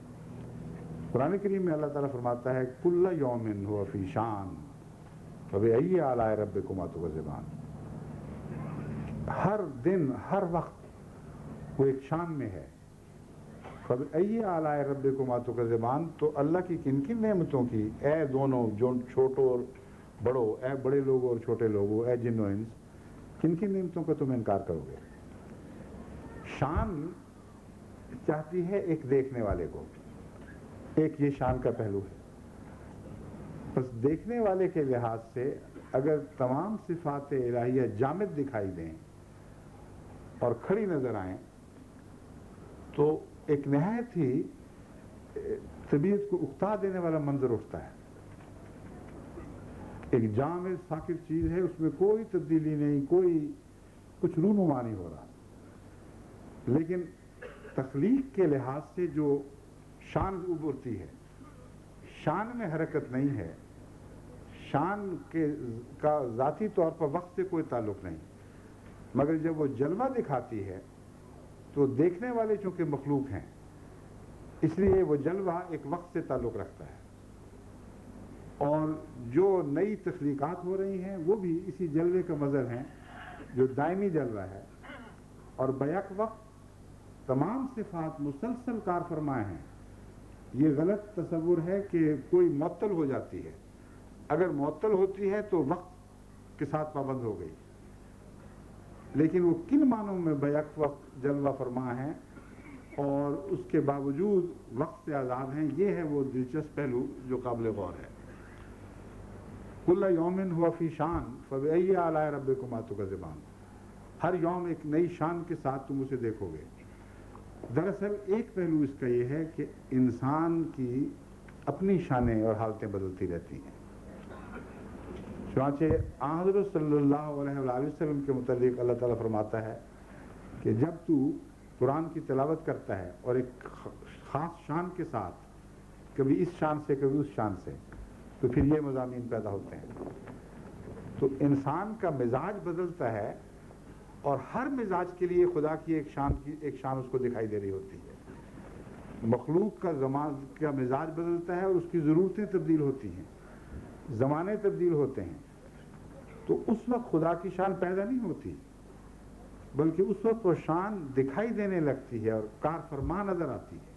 قرآن کریم میں اللہ تعالیٰ فرماتا ہے کل یوم ہو فی شان فبأی آلاء ربکما تکذبان، ہر دن ہر وقت وہ ایک شان میں ہے۔ فبأی آلاء ربکما تکذبان، تو اللہ کی کن کن نعمتوں کی، اے دونوں جو چھوٹوں اور بڑوں، اے بڑے لوگوں اور چھوٹے لوگوں، اے جن و انس، کن کن نعمتوں کا تم انکار کرو گے؟ شان چاہتی ہے ایک دیکھنے والے کو، ایک یہ شان کا پہلو ہے۔ بس دیکھنے والے کے لحاظ سے اگر تمام صفات الہیہ جامد دکھائی دیں اور کھڑی نظر آئیں تو ایک نہایت ہی طبیعت کو اکتا دینے والا منظر اٹھتا ہے۔ ایک جامد ساکت چیز ہے، اس میں کوئی تبدیلی نہیں، کوئی کچھ رونما نہیں ہو رہا، لیکن تخلیق کے لحاظ سے جو شان ابھرتی ہے، شان میں حرکت نہیں ہے، شان کا ذاتی طور پر وقت سے کوئی تعلق نہیں، مگر جب وہ جلوہ دکھاتی ہے تو دیکھنے والے چونکہ مخلوق ہیں اس لیے وہ جلوہ ایک وقت سے تعلق رکھتا ہے، اور جو نئی تخلیقات ہو رہی ہیں وہ بھی اسی جلوے کا مظہر ہیں جو دائمی جلوہ ہے، اور بیک وقت تمام صفات مسلسل کار فرما ہیں۔ یہ غلط تصور ہے کہ کوئی معطل ہو جاتی ہے، اگر معطل ہوتی ہے تو وقت کے ساتھ پابند ہو گئی، لیکن وہ کن معنوں میں بیک وقت جلوہ فرما ہیں اور اس کے باوجود وقت سے آزاد ہیں، یہ ہے وہ دلچسپ پہلو جو قابل غور ہے۔ کل یوم ہوا فی شان فبأی آلاء ربکما تکذبان، ہر یوم ایک نئی شان کے ساتھ تم اسے دیکھو گے۔ دراصل ایک پہلو اس کا یہ ہے کہ انسان کی اپنی شانیں اور حالتیں بدلتی رہتی ہیں۔ چنانچہ حضرت صلی اللہ علیہ وآلہ وسلم کے متعلق اللہ تعالیٰ فرماتا ہے کہ جب تو قرآن کی تلاوت کرتا ہے اور ایک خاص شان کے ساتھ، کبھی اس شان سے کبھی اس شان سے، تو پھر یہ مضامین پیدا ہوتے ہیں۔ تو انسان کا مزاج بدلتا ہے، اور ہر مزاج کے لیے خدا کی ایک شان اس کو دکھائی دے رہی ہوتی ہے۔ مخلوق کا مزاج بدلتا ہے اور اس کی ضرورتیں تبدیل ہوتی ہیں، زمانے تبدیل ہوتے ہیں، تو اس وقت خدا کی شان پیدا نہیں ہوتی، بلکہ اس وقت وہ شان دکھائی دینے لگتی ہے اور کار فرما نظر آتی ہے۔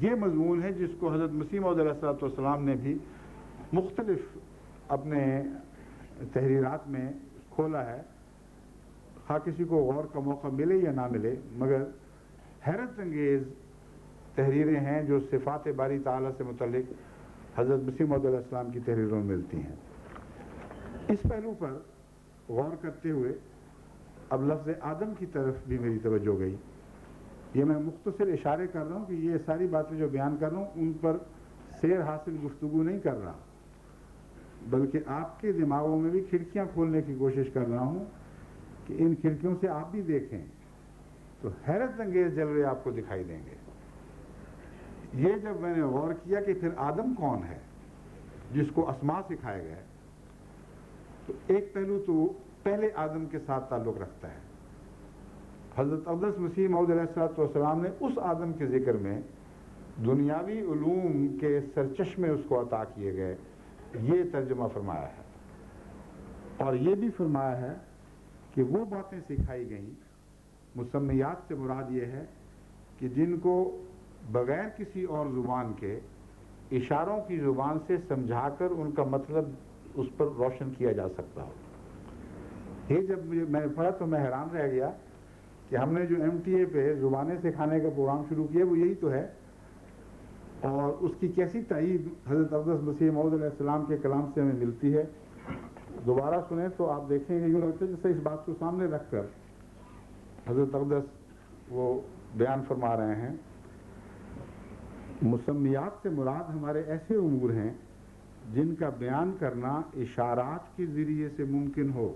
یہ مضمون ہے جس کو حضرت مسیح موعود علیہ السلام نے بھی مختلف اپنے تحریرات میں کھولا ہے، خواہ کسی کو غور کا موقع ملے یا نہ ملے، مگر حیرت انگیز تحریریں ہیں جو صفات باری تعالیٰ سے متعلق حضرت مسیح موعود علیہ السلام کی تحریروں میں ملتی ہیں۔ اس پہلو پر غور کرتے ہوئے اب لفظ آدم کی طرف بھی میری توجہ گئی۔ یہ میں مختصر اشارے کر رہا ہوں کہ یہ ساری باتیں جو بیان کر رہا ہوں ان پر سیر حاصل گفتگو نہیں کر رہا، بلکہ آپ کے دماغوں میں بھی کھڑکیاں کھولنے کی کوشش کر رہا ہوں کہ ان کھڑکیوں سے آپ بھی دیکھیں تو حیرت انگیز جلوے آپ کو دکھائی دیں گے۔ یہ جب میں نے غور کیا کہ پھر آدم کون ہے جس کو اسماء سکھائے گئے، تو ایک پہلو تو پہلے آدم کے ساتھ تعلق رکھتا ہے۔ حضرت اقدس مسیح موعود علیہ السلام نے اس آدم کے ذکر میں دنیاوی علوم کے سرچشمے اس کو عطا کیے گئے، یہ ترجمہ فرمایا ہے۔ اور یہ بھی فرمایا ہے کہ وہ باتیں سکھائی گئیں، مسمیات سے مراد یہ ہے کہ جن کو بغیر کسی اور زبان کے اشاروں کی زبان سے سمجھا کر ان کا مطلب اس پر روشن کیا جا سکتا ہو۔ یہ جب میں نے پڑھا تو میں حیران رہ گیا کہ ہم نے جو MTA پہ زبانیں سکھانے کا پروگرام شروع کیا وہ یہی تو ہے، اور اس کی کیسی تائید حضرت اقدس مسیح موعود علیہ السلام کے کلام سے ہمیں ملتی ہے۔ دوبارہ سنیں تو آپ دیکھیں گے یوں لگتا ہے جیسے اس بات کو سامنے رکھ کر حضرت اقدس وہ بیان فرما رہے ہیں، مسمیات سے مراد ہمارے ایسے امور ہیں جن کا بیان کرنا اشارات کے ذریعے سے ممکن ہو۔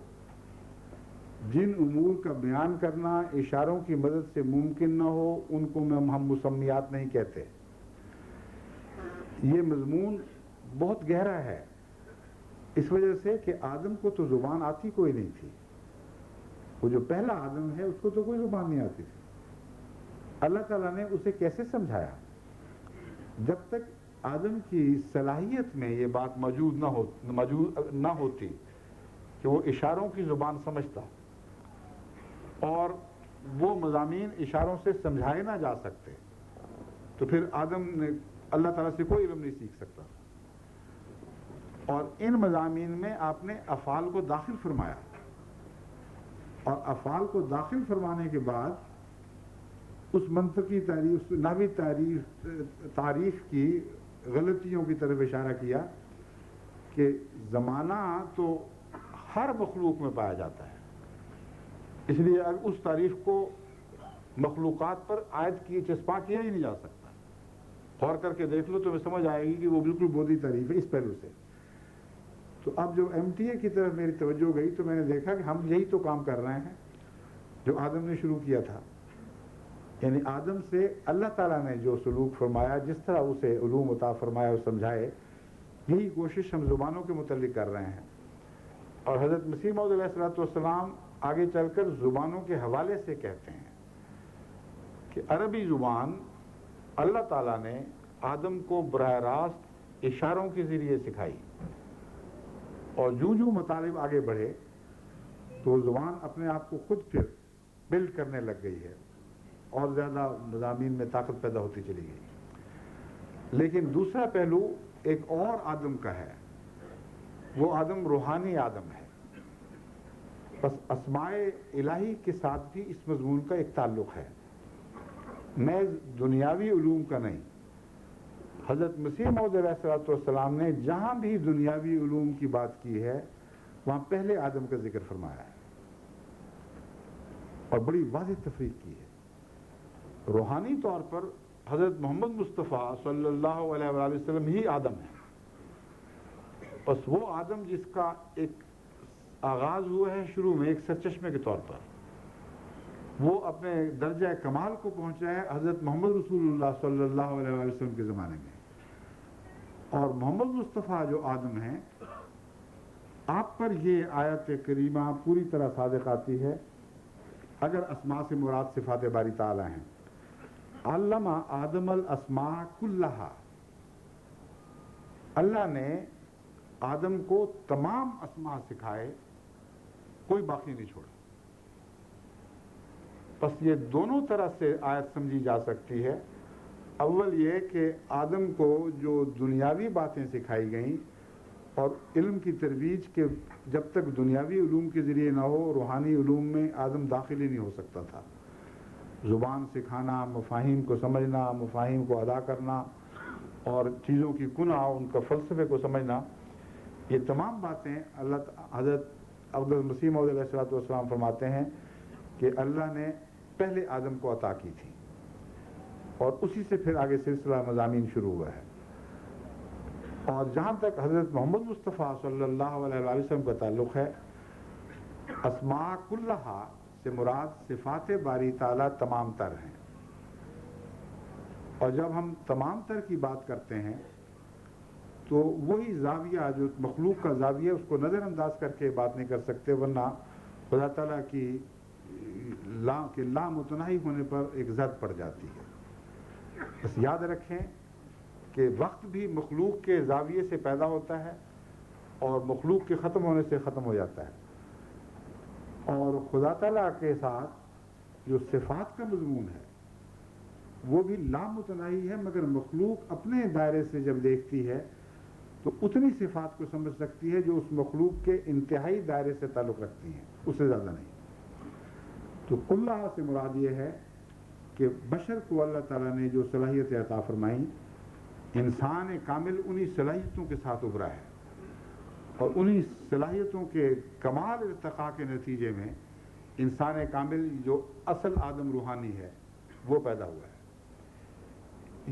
جن امور کا بیان کرنا اشاروں کی مدد سے ممکن نہ ہو ان کو ہم مسمیات نہیں کہتے۔ یہ مضمون بہت گہرا ہے، اس وجہ سے کہ آدم کو تو زبان آتی کوئی نہیں تھی۔ وہ جو پہلا آدم ہے اس کو تو کوئی زبان نہیں آتی تھی۔ اللہ تعالیٰ نے اسے کیسے سمجھایا؟ جب تک آدم کی صلاحیت میں یہ بات موجود نہ ہوتی کہ وہ اشاروں کی زبان سمجھتا اور وہ مضامین اشاروں سے سمجھائے نہ جا سکتے، تو پھر آدم نے اللہ تعالیٰ سے کوئی علم نہیں سیکھ سکتا۔ اور ان مضامین میں آپ نے افعال کو داخل فرمایا، اور افعال کو داخل فرمانے کے بعد اس منطقی تعریف، نحوی تعریف کی غلطیوں کی طرف اشارہ کیا کہ زمانہ تو ہر مخلوق میں پایا جاتا ہے، اس لیے اس تعریف کو مخلوقات پر عائد کی چسپاں کیا ہی نہیں جا سکتا۔ غور کر کے دیکھ لو تو ہمیں سمجھ آئے گی کہ وہ بالکل بودھی تعریف ہے اس پہلو سے۔ تو اب جب MTA کی طرف میری توجہ گئی تو میں نے دیکھا کہ ہم یہی تو کام کر رہے ہیں جو آدم نے شروع کیا تھا، یعنی آدم سے اللہ تعالیٰ نے جو سلوک فرمایا، جس طرح اسے علوم عطا فرمایا اور سمجھائے، یہی کوشش ہم زبانوں کے متعلق کر رہے ہیں۔ اور حضرت مسیح موعود علیہ السلام آگے چل کر زبانوں کے حوالے سے کہتے ہیں کہ عربی زبان اللہ تعالیٰ نے آدم کو براہ راست اشاروں کے ذریعے سکھائی، اور جو مطالب آگے بڑھے تو زبان اپنے آپ کو خود پھر بلڈ کرنے لگ گئی ہے اور زیادہ مضامین میں طاقت پیدا ہوتی چلی گئی۔ لیکن دوسرا پہلو ایک اور آدم کا ہے، وہ آدم روحانی آدم ہے۔ بس اسماء الہی کے ساتھ بھی اس مضمون کا ایک تعلق ہے، میں دنیاوی علوم کا نہیں۔ حضرت مسیح موعود علیہ السلام نے جہاں بھی دنیاوی علوم کی بات کی ہے وہاں پہلے آدم کا ذکر فرمایا ہے اور بڑی واضح تفریق کی ہے۔ روحانی طور پر حضرت محمد مصطفیٰ صلی اللہ علیہ وآلہ وسلم ہی آدم ہے، بس وہ آدم جس کا ایک آغاز ہوا ہے شروع میں ایک سرچشمے کے طور پر، وہ اپنے درجہ کمال کو پہنچا ہے حضرت محمد رسول اللہ صلی اللہ علیہ وآلہ وسلم کے زمانے میں۔ اور محمد مصطفیٰ جو آدم ہیں، آپ پر یہ آیت کریمہ پوری طرح صادق آتی ہے اگر اسماء سے مراد صفات باری تعالی ہیں۔ علم آدم الاسماء کلہا، اللہ نے آدم کو تمام اسماء سکھائے، کوئی باقی نہیں چھوڑا۔ بس یہ دونوں طرح سے آیت سمجھی جا سکتی ہے۔ اول یہ کہ آدم کو جو دنیاوی باتیں سکھائی گئیں اور علم کی ترویج کے جب تک دنیاوی علوم کے ذریعے نہ ہو روحانی علوم میں آدم داخل ہی نہیں ہو سکتا تھا۔ زبان سکھانا، مفاہیم کو سمجھنا، مفاہیم کو ادا کرنا اور چیزوں کی کنہ ان کا فلسفے کو سمجھنا، یہ تمام باتیں حضرت اقدس مسیح موعود علیہ السلام فرماتے ہیں کہ اللہ نے پہلے آدم کو عطا کی تھی، اور اسی سے پھر آگے سلسلہ مضامین شروع ہوا ہے۔ اور جہاں تک حضرت محمد مصطفیٰ صلی اللہ علیہ وآلہ وسلم کا تعلق ہے، اسماء کلہا سے مراد صفات باری تعالیٰ تمام تر ہیں۔ اور جب ہم تمام تر کی بات کرتے ہیں تو وہی زاویہ جو مخلوق کا زاویہ اس کو نظر انداز کر کے بات نہیں کر سکتے، ورنہ خدا تعالیٰ کی لامتناہی ہونے پر ایک زد پڑ جاتی ہے۔ بس یاد رکھیں کہ وقت بھی مخلوق کے زاویے سے پیدا ہوتا ہے اور مخلوق کے ختم ہونے سے ختم ہو جاتا ہے۔ اور خدا تعالیٰ کے ساتھ جو صفات کا مضمون ہے وہ بھی لامتناہی ہے، مگر مخلوق اپنے دائرے سے جب دیکھتی ہے تو اتنی صفات کو سمجھ سکتی ہے جو اس مخلوق کے انتہائی دائرے سے تعلق رکھتی ہیں، اس سے زیادہ نہیں۔ تو اللہ سے مراد یہ ہے کہ بشر کو اللہ تعالیٰ نے جو صلاحیت عطا فرمائی، انسان کامل انہی صلاحیتوں کے ساتھ ابھرا ہے، اور انہی صلاحیتوں کے کمال ارتقاء کے نتیجے میں انسان کامل جو اصل آدم روحانی ہے وہ پیدا ہوا ہے۔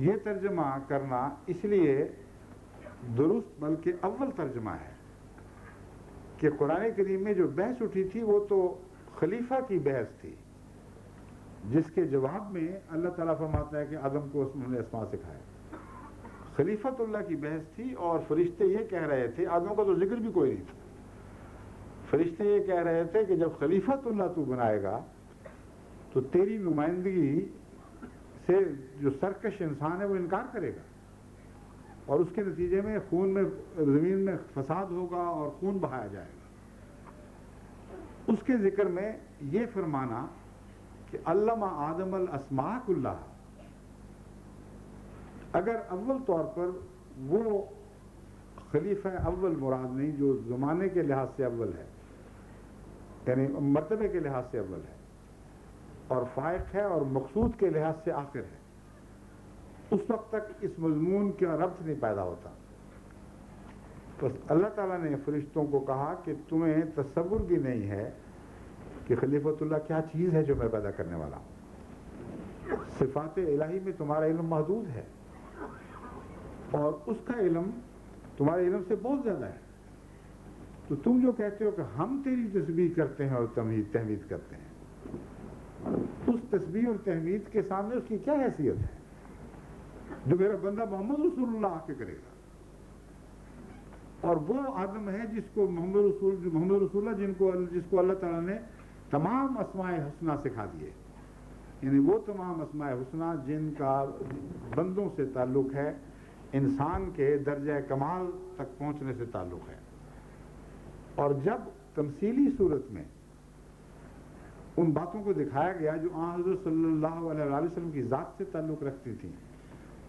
یہ ترجمہ کرنا اس لیے درست بلکہ اول ترجمہ ہے کہ قرآن کریم میں جو بحث اٹھی تھی وہ تو خلیفہ کی بحث تھی، جس کے جواب میں اللہ تعالیٰ فرماتا ہے کہ آدم کو انہوں نے اسماء سکھائے۔ خلیفت اللہ کی بحث تھی، اور فرشتے یہ کہہ رہے تھے، آدم کا تو ذکر بھی کوئی نہیں تھا، فرشتے یہ کہہ رہے تھے کہ جب خلیفت اللہ تو بنائے گا تو تیری نمائندگی سے جو سرکش انسان ہے وہ انکار کرے گا، اور اس کے نتیجے میں خون میں زمین میں فساد ہوگا اور خون بہایا جائے گا۔ اس کے ذکر میں یہ فرمانا کہ علم آدم الاسماء کلھا، اگر اول طور پر وہ خلیفہ اول مراد نہیں جو زمانے کے لحاظ سے اول ہے، یعنی مرتبے کے لحاظ سے اول ہے، اور فائق ہے اور مقصود کے لحاظ سے آخر ہے، اس وقت تک اس مضمون کا ربط نہیں پیدا ہوتا۔ بس اللہ تعالیٰ نے فرشتوں کو کہا کہ تمہیں تصور بھی نہیں ہے کہ خلیفۃ اللہ کیا چیز ہے جو میں پیدا کرنے والا ہوں۔ صفات الہی میں تمہارا علم محدود ہے، اور اس کا علم تمہارے علم سے بہت زیادہ ہے، تو تم جو کہتے ہو کہ ہم تیری تسبیح کرتے ہیں اور تحمید کرتے ہیں، اس تسبیح اور تحمید کے سامنے اس کی کیا حیثیت ہے جو میرا بندہ محمد رسول اللہ آ کے کرے گا؟ اور وہ آدم ہے جس کو محمد رسول اللہ جس کو اللہ تعالیٰ نے تمام اسماء حسنہ سکھا دیے، یعنی وہ تمام اسماء حسنہ جن کا بندوں سے تعلق ہے، انسان کے درجہ کمال تک پہنچنے سے تعلق ہے۔ اور جب تمثیلی صورت میں ان باتوں کو دکھایا گیا جو حضرت صلی اللہ علیہ وسلم کی ذات سے تعلق رکھتی تھیں،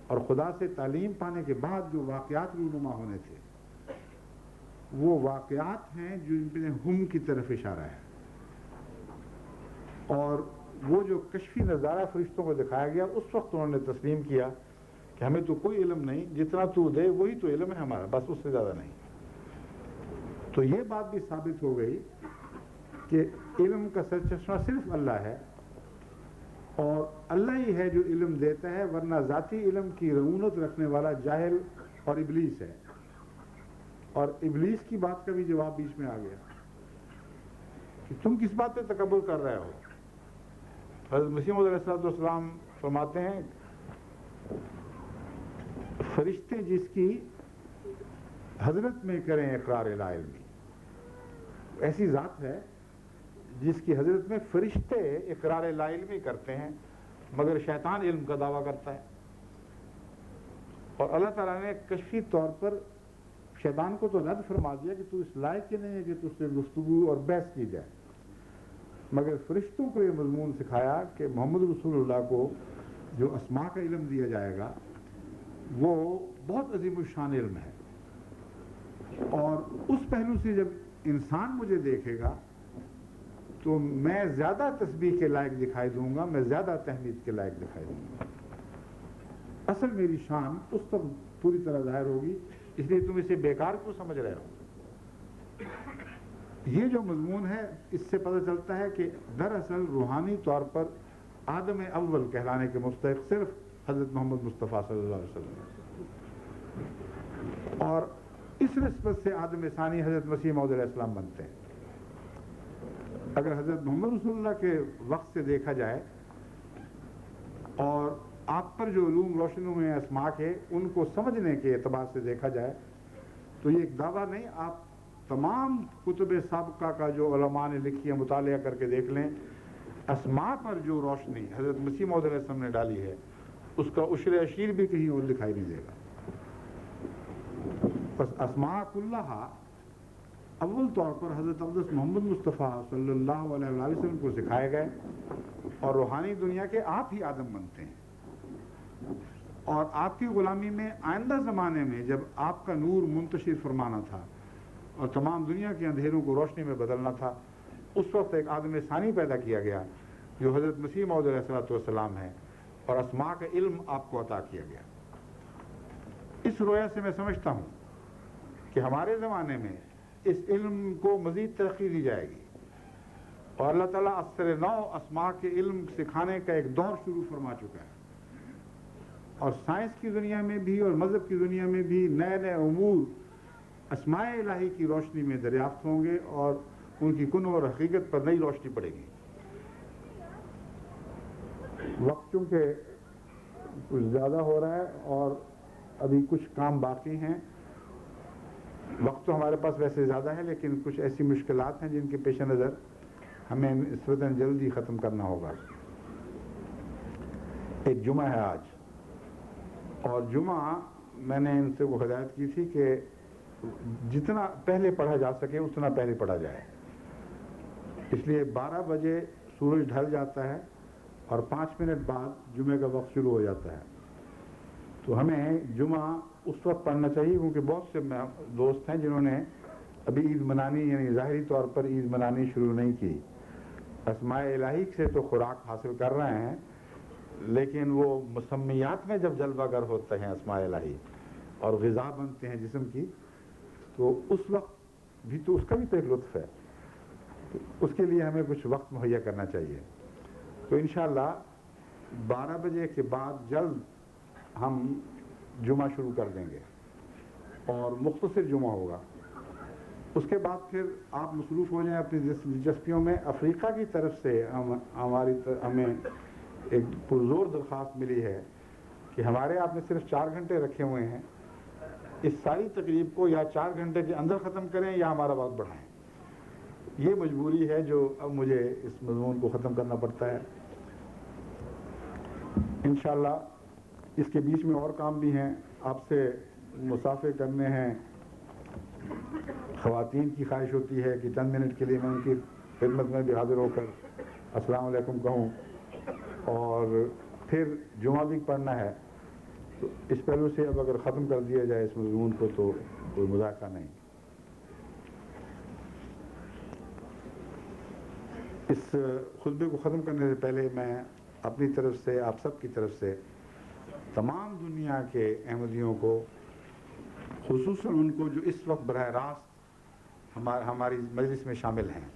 اور خدا سے تعلیم پانے کے بعد جو واقعات رونما ہونے تھے، وہ واقعات ہیں جن پہ ہم کی طرف اشارہ ہے، اور وہ جو کشفی نظارہ فرشتوں کو دکھایا گیا اس وقت انہوں نے تسلیم کیا کہ ہمیں تو کوئی علم نہیں، جتنا تو دے وہی تو علم ہے ہمارا، بس اس سے زیادہ نہیں۔ تو یہ بات بھی ثابت ہو گئی کہ علم کا سرچشمہ صرف اللہ ہے، اور اللہ ہی ہے جو علم دیتا ہے، ورنہ ذاتی علم کی رعونت رکھنے والا جاہل اور ابلیس ہے۔ اور ابلیس کی بات کا بھی جواب بیچ میں آ گیا کہ تم کس بات پہ تکبر کر رہے ہو؟ حضرت مسیح موعود علیہ السلام فرماتے ہیں فرشتے جس کی حضرت میں کریں اقرار لا علمی، ایسی ذات ہے جس کی حضرت میں فرشتے اقرار لا علمی کرتے ہیں، مگر شیطان علم کا دعویٰ کرتا ہے۔ اور اللہ تعالیٰ نے کشفی طور پر شیطان کو تو رد فرما دیا کہ تو اس لائق ہی نہیں ہے کہ تجھ سے گفتگو اور بحث کی جائے، مگر فرشتوں کو یہ مضمون سکھایا کہ محمد رسول اللہ کو جو اسماء کا علم دیا جائے گا وہ بہت عظیم الشان علم ہے، اور اس پہلو سے جب انسان مجھے دیکھے گا تو میں زیادہ تسبیح کے لائق دکھائی دوں گا، میں زیادہ تحمید کے لائق دکھائی دوں گا، اصل میری شان اس وقت پوری طرح ظاہر ہوگی۔ اس لیے تم اسے بیکار کیوں سمجھ رہے ہو؟ یہ جو مضمون ہے اس سے پتہ چلتا ہے کہ دراصل روحانی طور پر آدم اول کہلانے کے مستحق صرف حضرت محمد مصطفیٰ صلی اللہ علیہ وسلم ہے، اور اس نسبت سے آدم ثانی حضرت مسیح موعود علیہ السلام بنتے ہیں۔ اگر حضرت محمد رسول اللہ کے وقت سے دیکھا جائے اور آپ پر جو علوم روشن ہوئے ہیں اسماء کے، ان کو سمجھنے کے اعتبار سے دیکھا جائے تو یہ ایک دعویٰ نہیں، آپ تمام کتب سابقہ کا جو علماء نے لکھی ہے مطالعہ کر کے دیکھ لیں، اسماء پر جو روشنی حضرت مسیح موعود علیہ السلام نے ڈالی ہے اس کا عشر اشیر بھی کہیں اور دکھائی نہیں دے گا۔ بس اسماء کلھا اول طور پر حضرت اقدس محمد مصطفیٰ صلی اللہ علیہ وآلہ وسلم کو سکھائے گئے، اور روحانی دنیا کے آپ ہی آدم بنتے ہیں، اور آپ کی غلامی میں آئندہ زمانے میں جب آپ کا نور منتشر فرمانا تھا اور تمام دنیا کے اندھیروں کو روشنی میں بدلنا تھا، اس وقت ایک آدم ثانی پیدا کیا گیا جو حضرت مسیح موعود علیہ الصلوۃ والسلام ہے، اور اسماء کا علم آپ کو عطا کیا گیا۔ اس رویا سے میں سمجھتا ہوں کہ ہمارے زمانے میں اس علم کو مزید ترقی دی جائے گی، اور اللہ تعالیٰ اثر نو اسماء کے علم سکھانے کا ایک دور شروع فرما چکا ہے، اور سائنس کی دنیا میں بھی اور مذہب کی دنیا میں بھی نئے نئے امور اسماء الہی کی روشنی میں دریافت ہوں گے، اور ان کی کن اور حقیقت پر نئی روشنی پڑے گی۔ وقت چونکہ کچھ زیادہ ہو رہا ہے اور ابھی کچھ کام باقی ہیں، وقت تو ہمارے پاس ویسے زیادہ ہے، لیکن کچھ ایسی مشکلات ہیں جن کے پیش نظر ہمیں نسبتاً جلدی ختم کرنا ہوگا۔ ایک جمعہ ہے آج، اور جمعہ میں نے ان سے وہ ہدایت کی تھی کہ جتنا پہلے پڑھا جا سکے اتنا پہلے پڑھا جائے، اس لیے 12 بجے سورج ڈھل جاتا ہے اور 5 منٹ بعد جمعے کا وقت شروع ہو جاتا ہے، تو ہمیں جمعہ اس وقت پڑھنا چاہیے، کیونکہ بہت سے دوست ہیں جنہوں نے ابھی عید منانی، یعنی ظاہری طور پر عید منانی شروع نہیں کی، اسماء الہی سے تو خوراک حاصل کر رہے ہیں، لیکن وہ مسمیات میں جب جلوہ گر ہوتے ہیں اسماء الہی اور غذا بنتے ہیں جسم کی، تو اس وقت بھی تو اس کا بھی تو ایک لطف ہے، تو اس کے لیے ہمیں کچھ وقت مہیا کرنا چاہیے۔ تو انشاءاللہ 12 بجے کے بعد جلد ہم جمعہ شروع کر دیں گے، اور مختصر جمعہ ہوگا۔ اس کے بعد پھر آپ مصروف ہو جائیں اپنی دلچسپیوں میں۔ افریقہ کی طرف سے ہمیں ایک پرزور درخواست ملی ہے کہ ہمارے آپ نے صرف 4 گھنٹے رکھے ہوئے ہیں، اس ساری تقریب کو یا 4 گھنٹے کے اندر ختم کریں یا ہمارا وقت بڑھائیں۔ یہ مجبوری ہے جو اب مجھے اس مضمون کو ختم کرنا پڑتا ہے۔ انشاءاللہ اس کے بیچ میں اور کام بھی ہیں، آپ سے مصافحے کرنے ہیں۔ خواتین کی خواہش ہوتی ہے کہ چند منٹ کے لیے میں ان کی خدمت میں بھی حاضر ہو کر السلام علیکم کہوں، اور پھر جمعہ بھی پڑھنا ہے، تو اس پہلو سے اب اگر ختم کر دیا جائے اس مضمون کو تو کوئی مذاکرہ نہیں۔ اس خطبے کو ختم کرنے سے پہلے میں اپنی طرف سے، آپ سب کی طرف سے، تمام دنیا کے احمدیوں کو، خصوصاً ان کو جو اس وقت براہ راست ہماری مجلس میں شامل ہیں،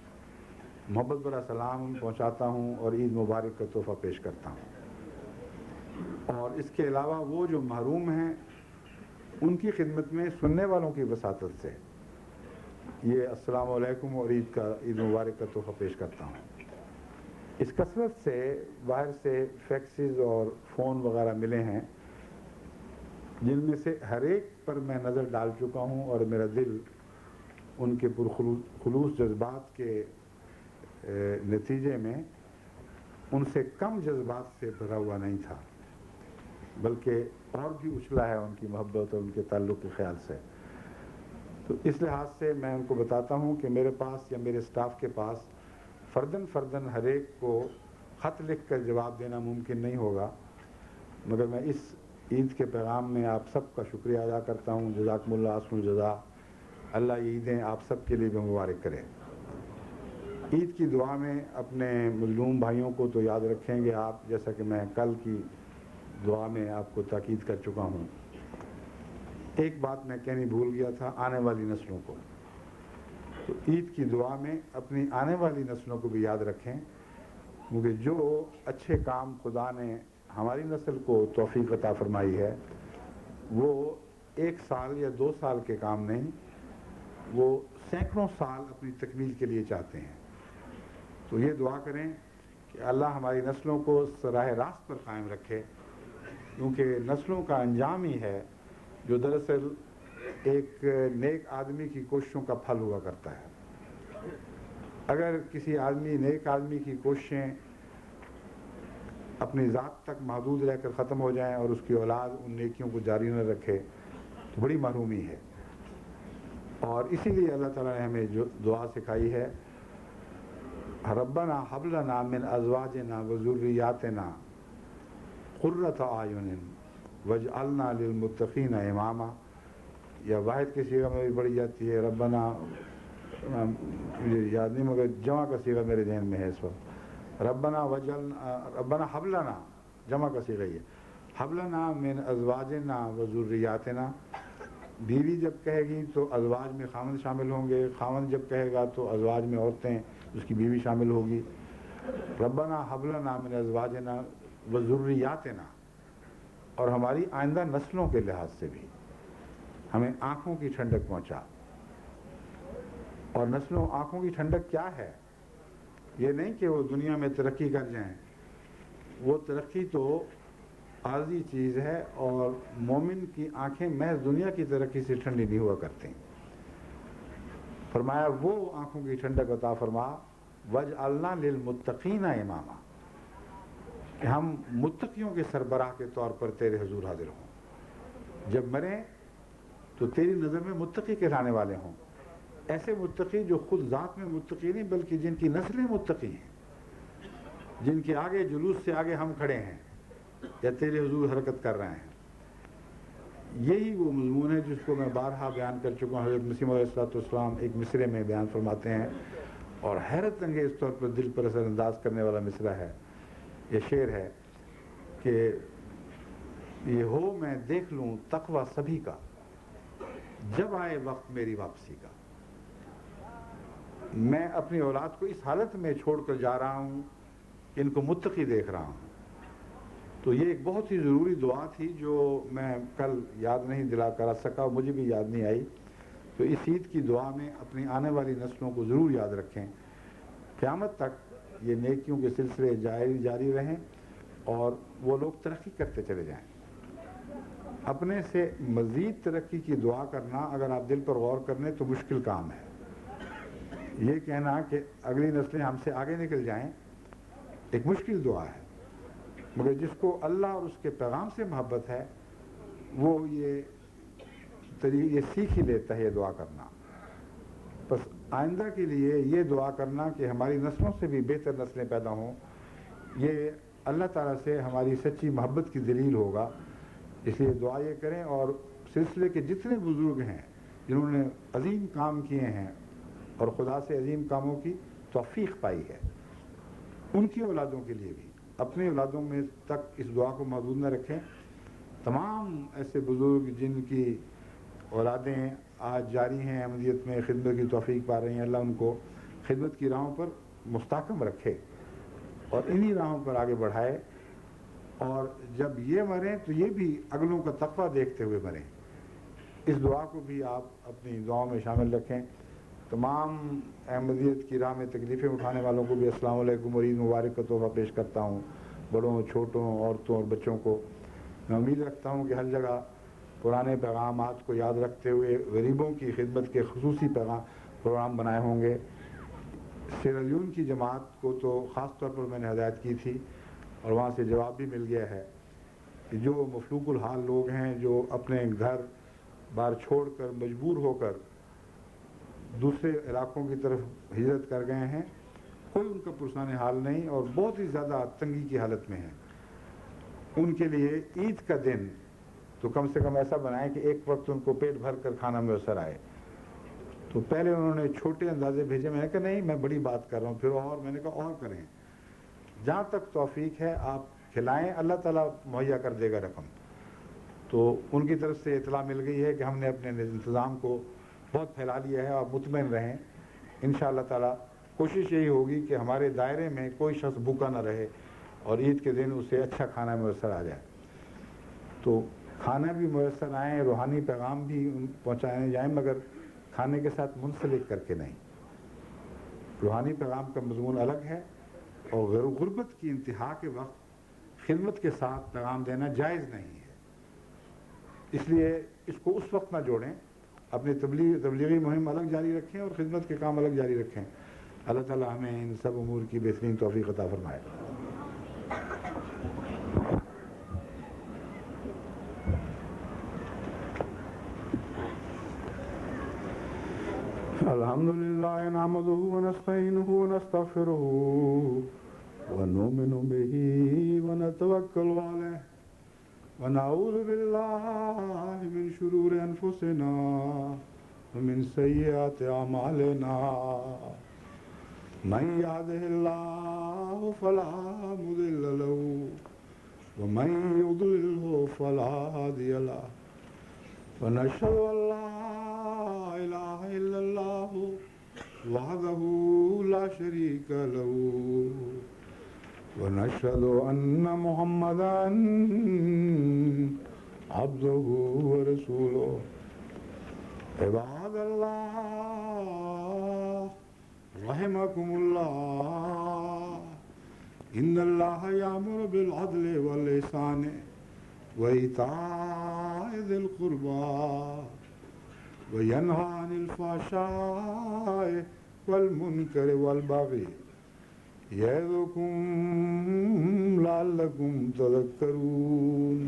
محبت بھرا سلام پہنچاتا ہوں اور عید مبارک کا تحفہ پیش کرتا ہوں۔ اور اس کے علاوہ وہ جو محروم ہیں ان کی خدمت میں سننے والوں کی وساطت سے یہ السلام علیکم اور عید مبارک کا تحفہ پیش کرتا ہوں۔ اس کثرت سے باہر سے فیکسز اور فون وغیرہ ملے ہیں، جن میں سے ہر ایک پر میں نظر ڈال چکا ہوں، اور میرا دل ان کے پرخلوص جذبات کے نتیجے میں ان سے کم جذبات سے بھرا ہوا نہیں تھا، بلکہ اور بھی اچھلا ہے ان کی محبت اور ان کے تعلق کے خیال سے۔ تو اس لحاظ سے میں ان کو بتاتا ہوں کہ میرے پاس یا میرے سٹاف کے پاس فرداً ہر ایک کو خط لکھ کر جواب دینا ممکن نہیں ہوگا، مگر میں اس عید کے پیغام میں آپ سب کا شکریہ ادا کرتا ہوں۔ جزاکم اللہ احسن الجزا۔ اللہ یہ عیدیں آپ سب کے لیے بھی مبارک کرے۔ عید کی دعا میں اپنے مظلوم بھائیوں کو تو یاد رکھیں گے آپ، جیسا کہ میں کل کی دعا میں آپ کو تاکید کر چکا ہوں۔ ایک بات میں کہنی بھول گیا تھا، آنے والی نسلوں کو، تو عید کی دعا میں اپنی آنے والی نسلوں کو بھی یاد رکھیں، کیونکہ جو اچھے کام خدا نے ہماری نسل کو توفیق عطا فرمائی ہے، وہ 1 سال یا 2 سال کے کام نہیں، وہ سینکڑوں سال اپنی تکمیل کے لیے چاہتے ہیں۔ تو یہ دعا کریں کہ اللہ ہماری نسلوں کو راہ راست پر قائم رکھے، کیونکہ نسلوں کا انجام ہی ہے جو دراصل ایک نیک آدمی کی کوششوں کا پھل ہوا کرتا ہے۔ اگر کسی نیک آدمی کی کوششیں اپنی ذات تک محدود رہ کر ختم ہو جائیں اور اس کی اولاد ان نیکیوں کو جاری نہ رکھے تو بڑی محرومی ہے۔ اور اسی لیے اللہ تعالیٰ نے ہمیں جو دعا سکھائی ہے، ربنا هب لنا من ازواجنا وذریاتنا قرۃ اعین واجعلنا للمتقین اماما، یا واحد کے صیغہ میں بھی پڑھی جاتی ہے ربنا، مجھے یاد نہیں مگر جمع کا صیغہ میرے ذہن میں ہے اس وقت، ربنا هب لنا، جمع کا صیغہ یہ هب لنا من ازواجنا وذریاتنا، بیوی جب کہے گی تو ازواج میں خاوند شامل ہوں گے، خاوند جب کہے گا تو ازواج میں عورتیں اس کی بیوی شامل ہوگی۔ ربنا هب لنا من ازواجنا وذریاتنا، اور ہماری آئندہ نسلوں کے لحاظ سے بھی ہمیں آنکھوں کی ٹھنڈک پہنچا۔ اور نسلوں آنکھوں کی ٹھنڈک کیا ہے؟ یہ نہیں کہ وہ دنیا میں ترقی کر جائیں، وہ ترقی تو عارضی چیز ہے، اور مومن کی آنکھیں محض دنیا کی ترقی سے ٹھنڈی نہیں ہوا کرتی۔ فرمایا وہ آنکھوں کی ٹھنڈک عطا فرما، وَاجْعَلْنَا لِلْمُتَّقِينَ إِمَامًا، کہ ہم متقیوں کے سربراہ کے طور پر تیرے حضور حاضر ہوں، جب مریں تو تیری نظر میں متقی کہلانے والے ہوں، ایسے متقی جو خود ذات میں متقی نہیں بلکہ جن کی نسلیں متقی ہیں، جن کے آگے جلوس سے آگے ہم کھڑے ہیں یا تیرے حضور حرکت کر رہے ہیں۔ یہی وہ مضمون ہے جس کو میں بارہا بیان کر چکا ہوں۔ حضرت مسیح موعود علیہ السلام ایک مصرے میں بیان فرماتے ہیں، اور حیرت انگیز طور پر دل پر اثر انداز کرنے والا مصرع ہے، یہ شعر ہے کہ یہ ہو میں دیکھ لوں تقویٰ سبھی کا، جب آئے وقت میری واپسی کا۔ میں اپنی اولاد کو اس حالت میں چھوڑ کر جا رہا ہوں کہ ان کو متقی دیکھ رہا ہوں۔ تو یہ ایک بہت ہی ضروری دعا تھی جو میں کل یاد نہیں دلا کر سکا، مجھے بھی یاد نہیں آئی، تو اس عید کی دعا میں اپنی آنے والی نسلوں کو ضرور یاد رکھیں، قیامت تک یہ نیکیوں کے سلسلے جاری رہیں اور وہ لوگ ترقی کرتے چلے جائیں۔ اپنے سے مزید ترقی کی دعا کرنا اگر آپ دل پر غور کرنے تو مشکل کام ہے۔ یہ کہنا کہ اگلی نسلیں ہم سے آگے نکل جائیں ایک مشکل دعا ہے، مگر جس کو اللہ اور اس کے پیغام سے محبت ہے وہ یہ سیکھ ہی لیتا ہے یہ دعا کرنا۔ بس آئندہ کے لیے یہ دعا کرنا کہ ہماری نسلوں سے بھی بہتر نسلیں پیدا ہوں، یہ اللہ تعالیٰ سے ہماری سچی محبت کی دلیل ہوگا۔ اس لیے دعا یہ کریں، اور سلسلے کے جتنے بزرگ ہیں جنہوں نے عظیم کام کیے ہیں اور خدا سے عظیم کاموں کی توفیق پائی ہے، ان کی اولادوں کے لیے بھی اپنی اولادوں میں تک اس دعا کو محدود نہ رکھیں۔ تمام ایسے بزرگ جن کی اولادیں آج جاری ہیں احمدیت میں، خدمت کی توفیق پا رہی ہیں، اللہ ان کو خدمت کی راہوں پر مستحکم رکھے اور انہی راہوں پر آگے بڑھائے، اور جب یہ مریں تو یہ بھی اگلوں کا تقویٰ دیکھتے ہوئے مریں۔ اس دعا کو بھی آپ اپنی دعاؤں میں شامل رکھیں۔ تمام احمدیت کی راہ میں تکلیفیں اٹھانے والوں کو بھی السلام علیکم اور عید مبارک کا تحفہ پیش کرتا ہوں، بڑوں چھوٹوں عورتوں اور بچوں کو۔ میں امید رکھتا ہوں کہ ہر جگہ پرانے پیغامات کو یاد رکھتے ہوئے غریبوں کی خدمت کے خصوصی پروگرام بنائے ہوں گے۔ سیرا لیون کی جماعت کو تو خاص طور پر میں نے ہدایت کی تھی، اور وہاں سے جواب بھی مل گیا ہے کہ جو مفلوق الحال لوگ ہیں جو اپنے گھر بار چھوڑ کر مجبور ہو کر دوسرے علاقوں کی طرف ہجرت کر گئے ہیں، کوئی ان کا پرسان حال نہیں اور بہت ہی زیادہ تنگی کی حالت میں ہیں، ان کے لیے عید کا دن تو کم سے کم ایسا بنائیں کہ ایک وقت ان کو پیٹ بھر کر کھانا میسر آئے۔ تو پہلے انہوں نے چھوٹے اندازے بھیجے، میں نے کہا نہیں میں بڑی بات کر رہا ہوں، پھر اور میں نے کہا اور کریں، جہاں تک توفیق ہے آپ کھلائیں، اللہ تعالیٰ مہیا کر دے گا رقم۔ تو ان کی طرف سے اطلاع مل گئی ہے کہ ہم نے اپنے انتظام کو بہت پھیلا لیا ہے، آپ مطمئن رہیں۔ انشاءاللہ تعالیٰ کوشش یہی ہوگی کہ ہمارے دائرے میں کوئی شخص بھوکا نہ رہے اور عید کے دن اسے اچھا کھانا میسر آ جائے۔ تو کھانا بھی میسر آئیں، روحانی پیغام بھی پہنچائے جائیں، مگر کھانے کے ساتھ منسلک کر کے نہیں۔ روحانی پیغام کا مضمون الگ ہے، اور غربت کی انتہا کے وقت خدمت کے ساتھ پیغام دینا جائز نہیں ہے، اس لیے اس کو اس وقت نہ جوڑیں، اپنی تبلیغی مہم الگ جاری رکھیں اور خدمت کے کام الگ جاری رکھیں۔ اللہ تعالیٰ ہمیں ان سب امور کی بہترین توفیق عطا فرمائے۔ الحمد لله نحمده ونستعينه ونستغفره ونؤمن به ونتوكل عليه ونعوذ بالله من شرور أنفسنا ومن سيئات أعمالنا من يهده الله فلا مضل له ومن يضلله فلا هادي له ونشهد أن لا إله إلا الله وحده لا شريك له ونشهد أن محمدا عبده ورسوله عباد الله رحمكم الله إن الله يأمر بالعدل والإحسان وإيتاء ذي القربى وينهى عن الفحشاء والمنكر والبغي يعظكم لعلكم تذكرون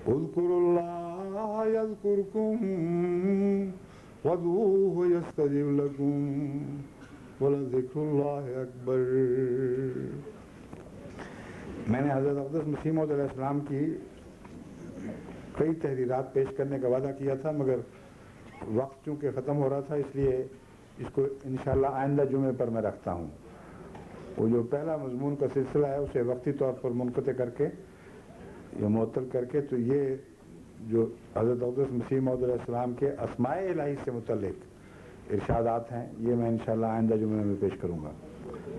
اذكروا الله يذكركم وادعوه يستجب لكم ولذكر الله أكبر. میں نے حضرت اقدس مسیح موعود علیہ السلام کی کئی تحریرات پیش کرنے کا وعدہ کیا تھا، مگر وقت چونکہ ختم ہو رہا تھا اس لیے اس کو انشاءاللہ آئندہ جمعے پر میں رکھتا ہوں. وہ جو پہلا مضمون کا سلسلہ ہے اسے وقتی طور پر منقطع کر کے یا معطل کر کے، تو یہ جو حضرت اقدس مسیح موعود علیہ السلام کے اسماء الہی سے متعلق ارشادات ہیں یہ میں انشاءاللہ آئندہ جمعے میں پیش کروں گا.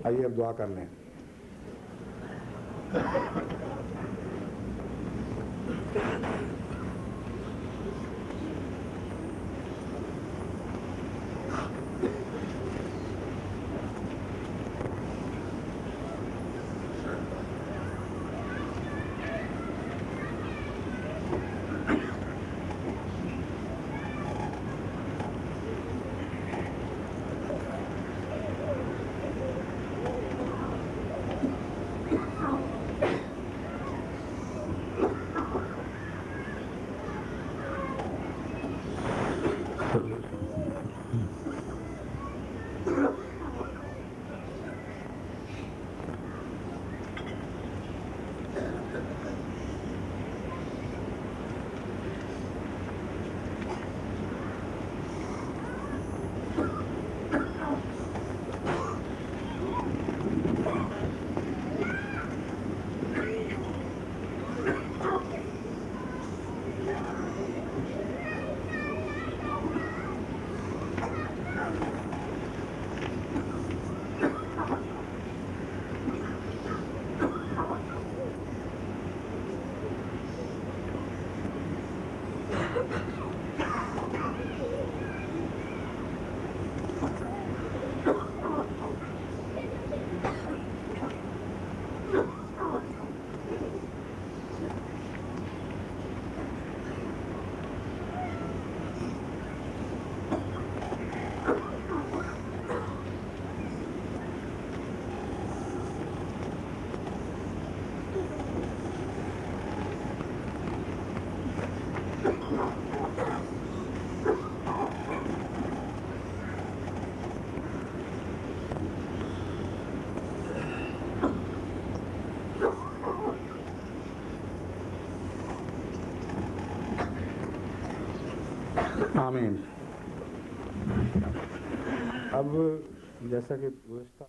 آئیے اب دعا کر لیں. آمین. اب جیسا کہ گزشتہ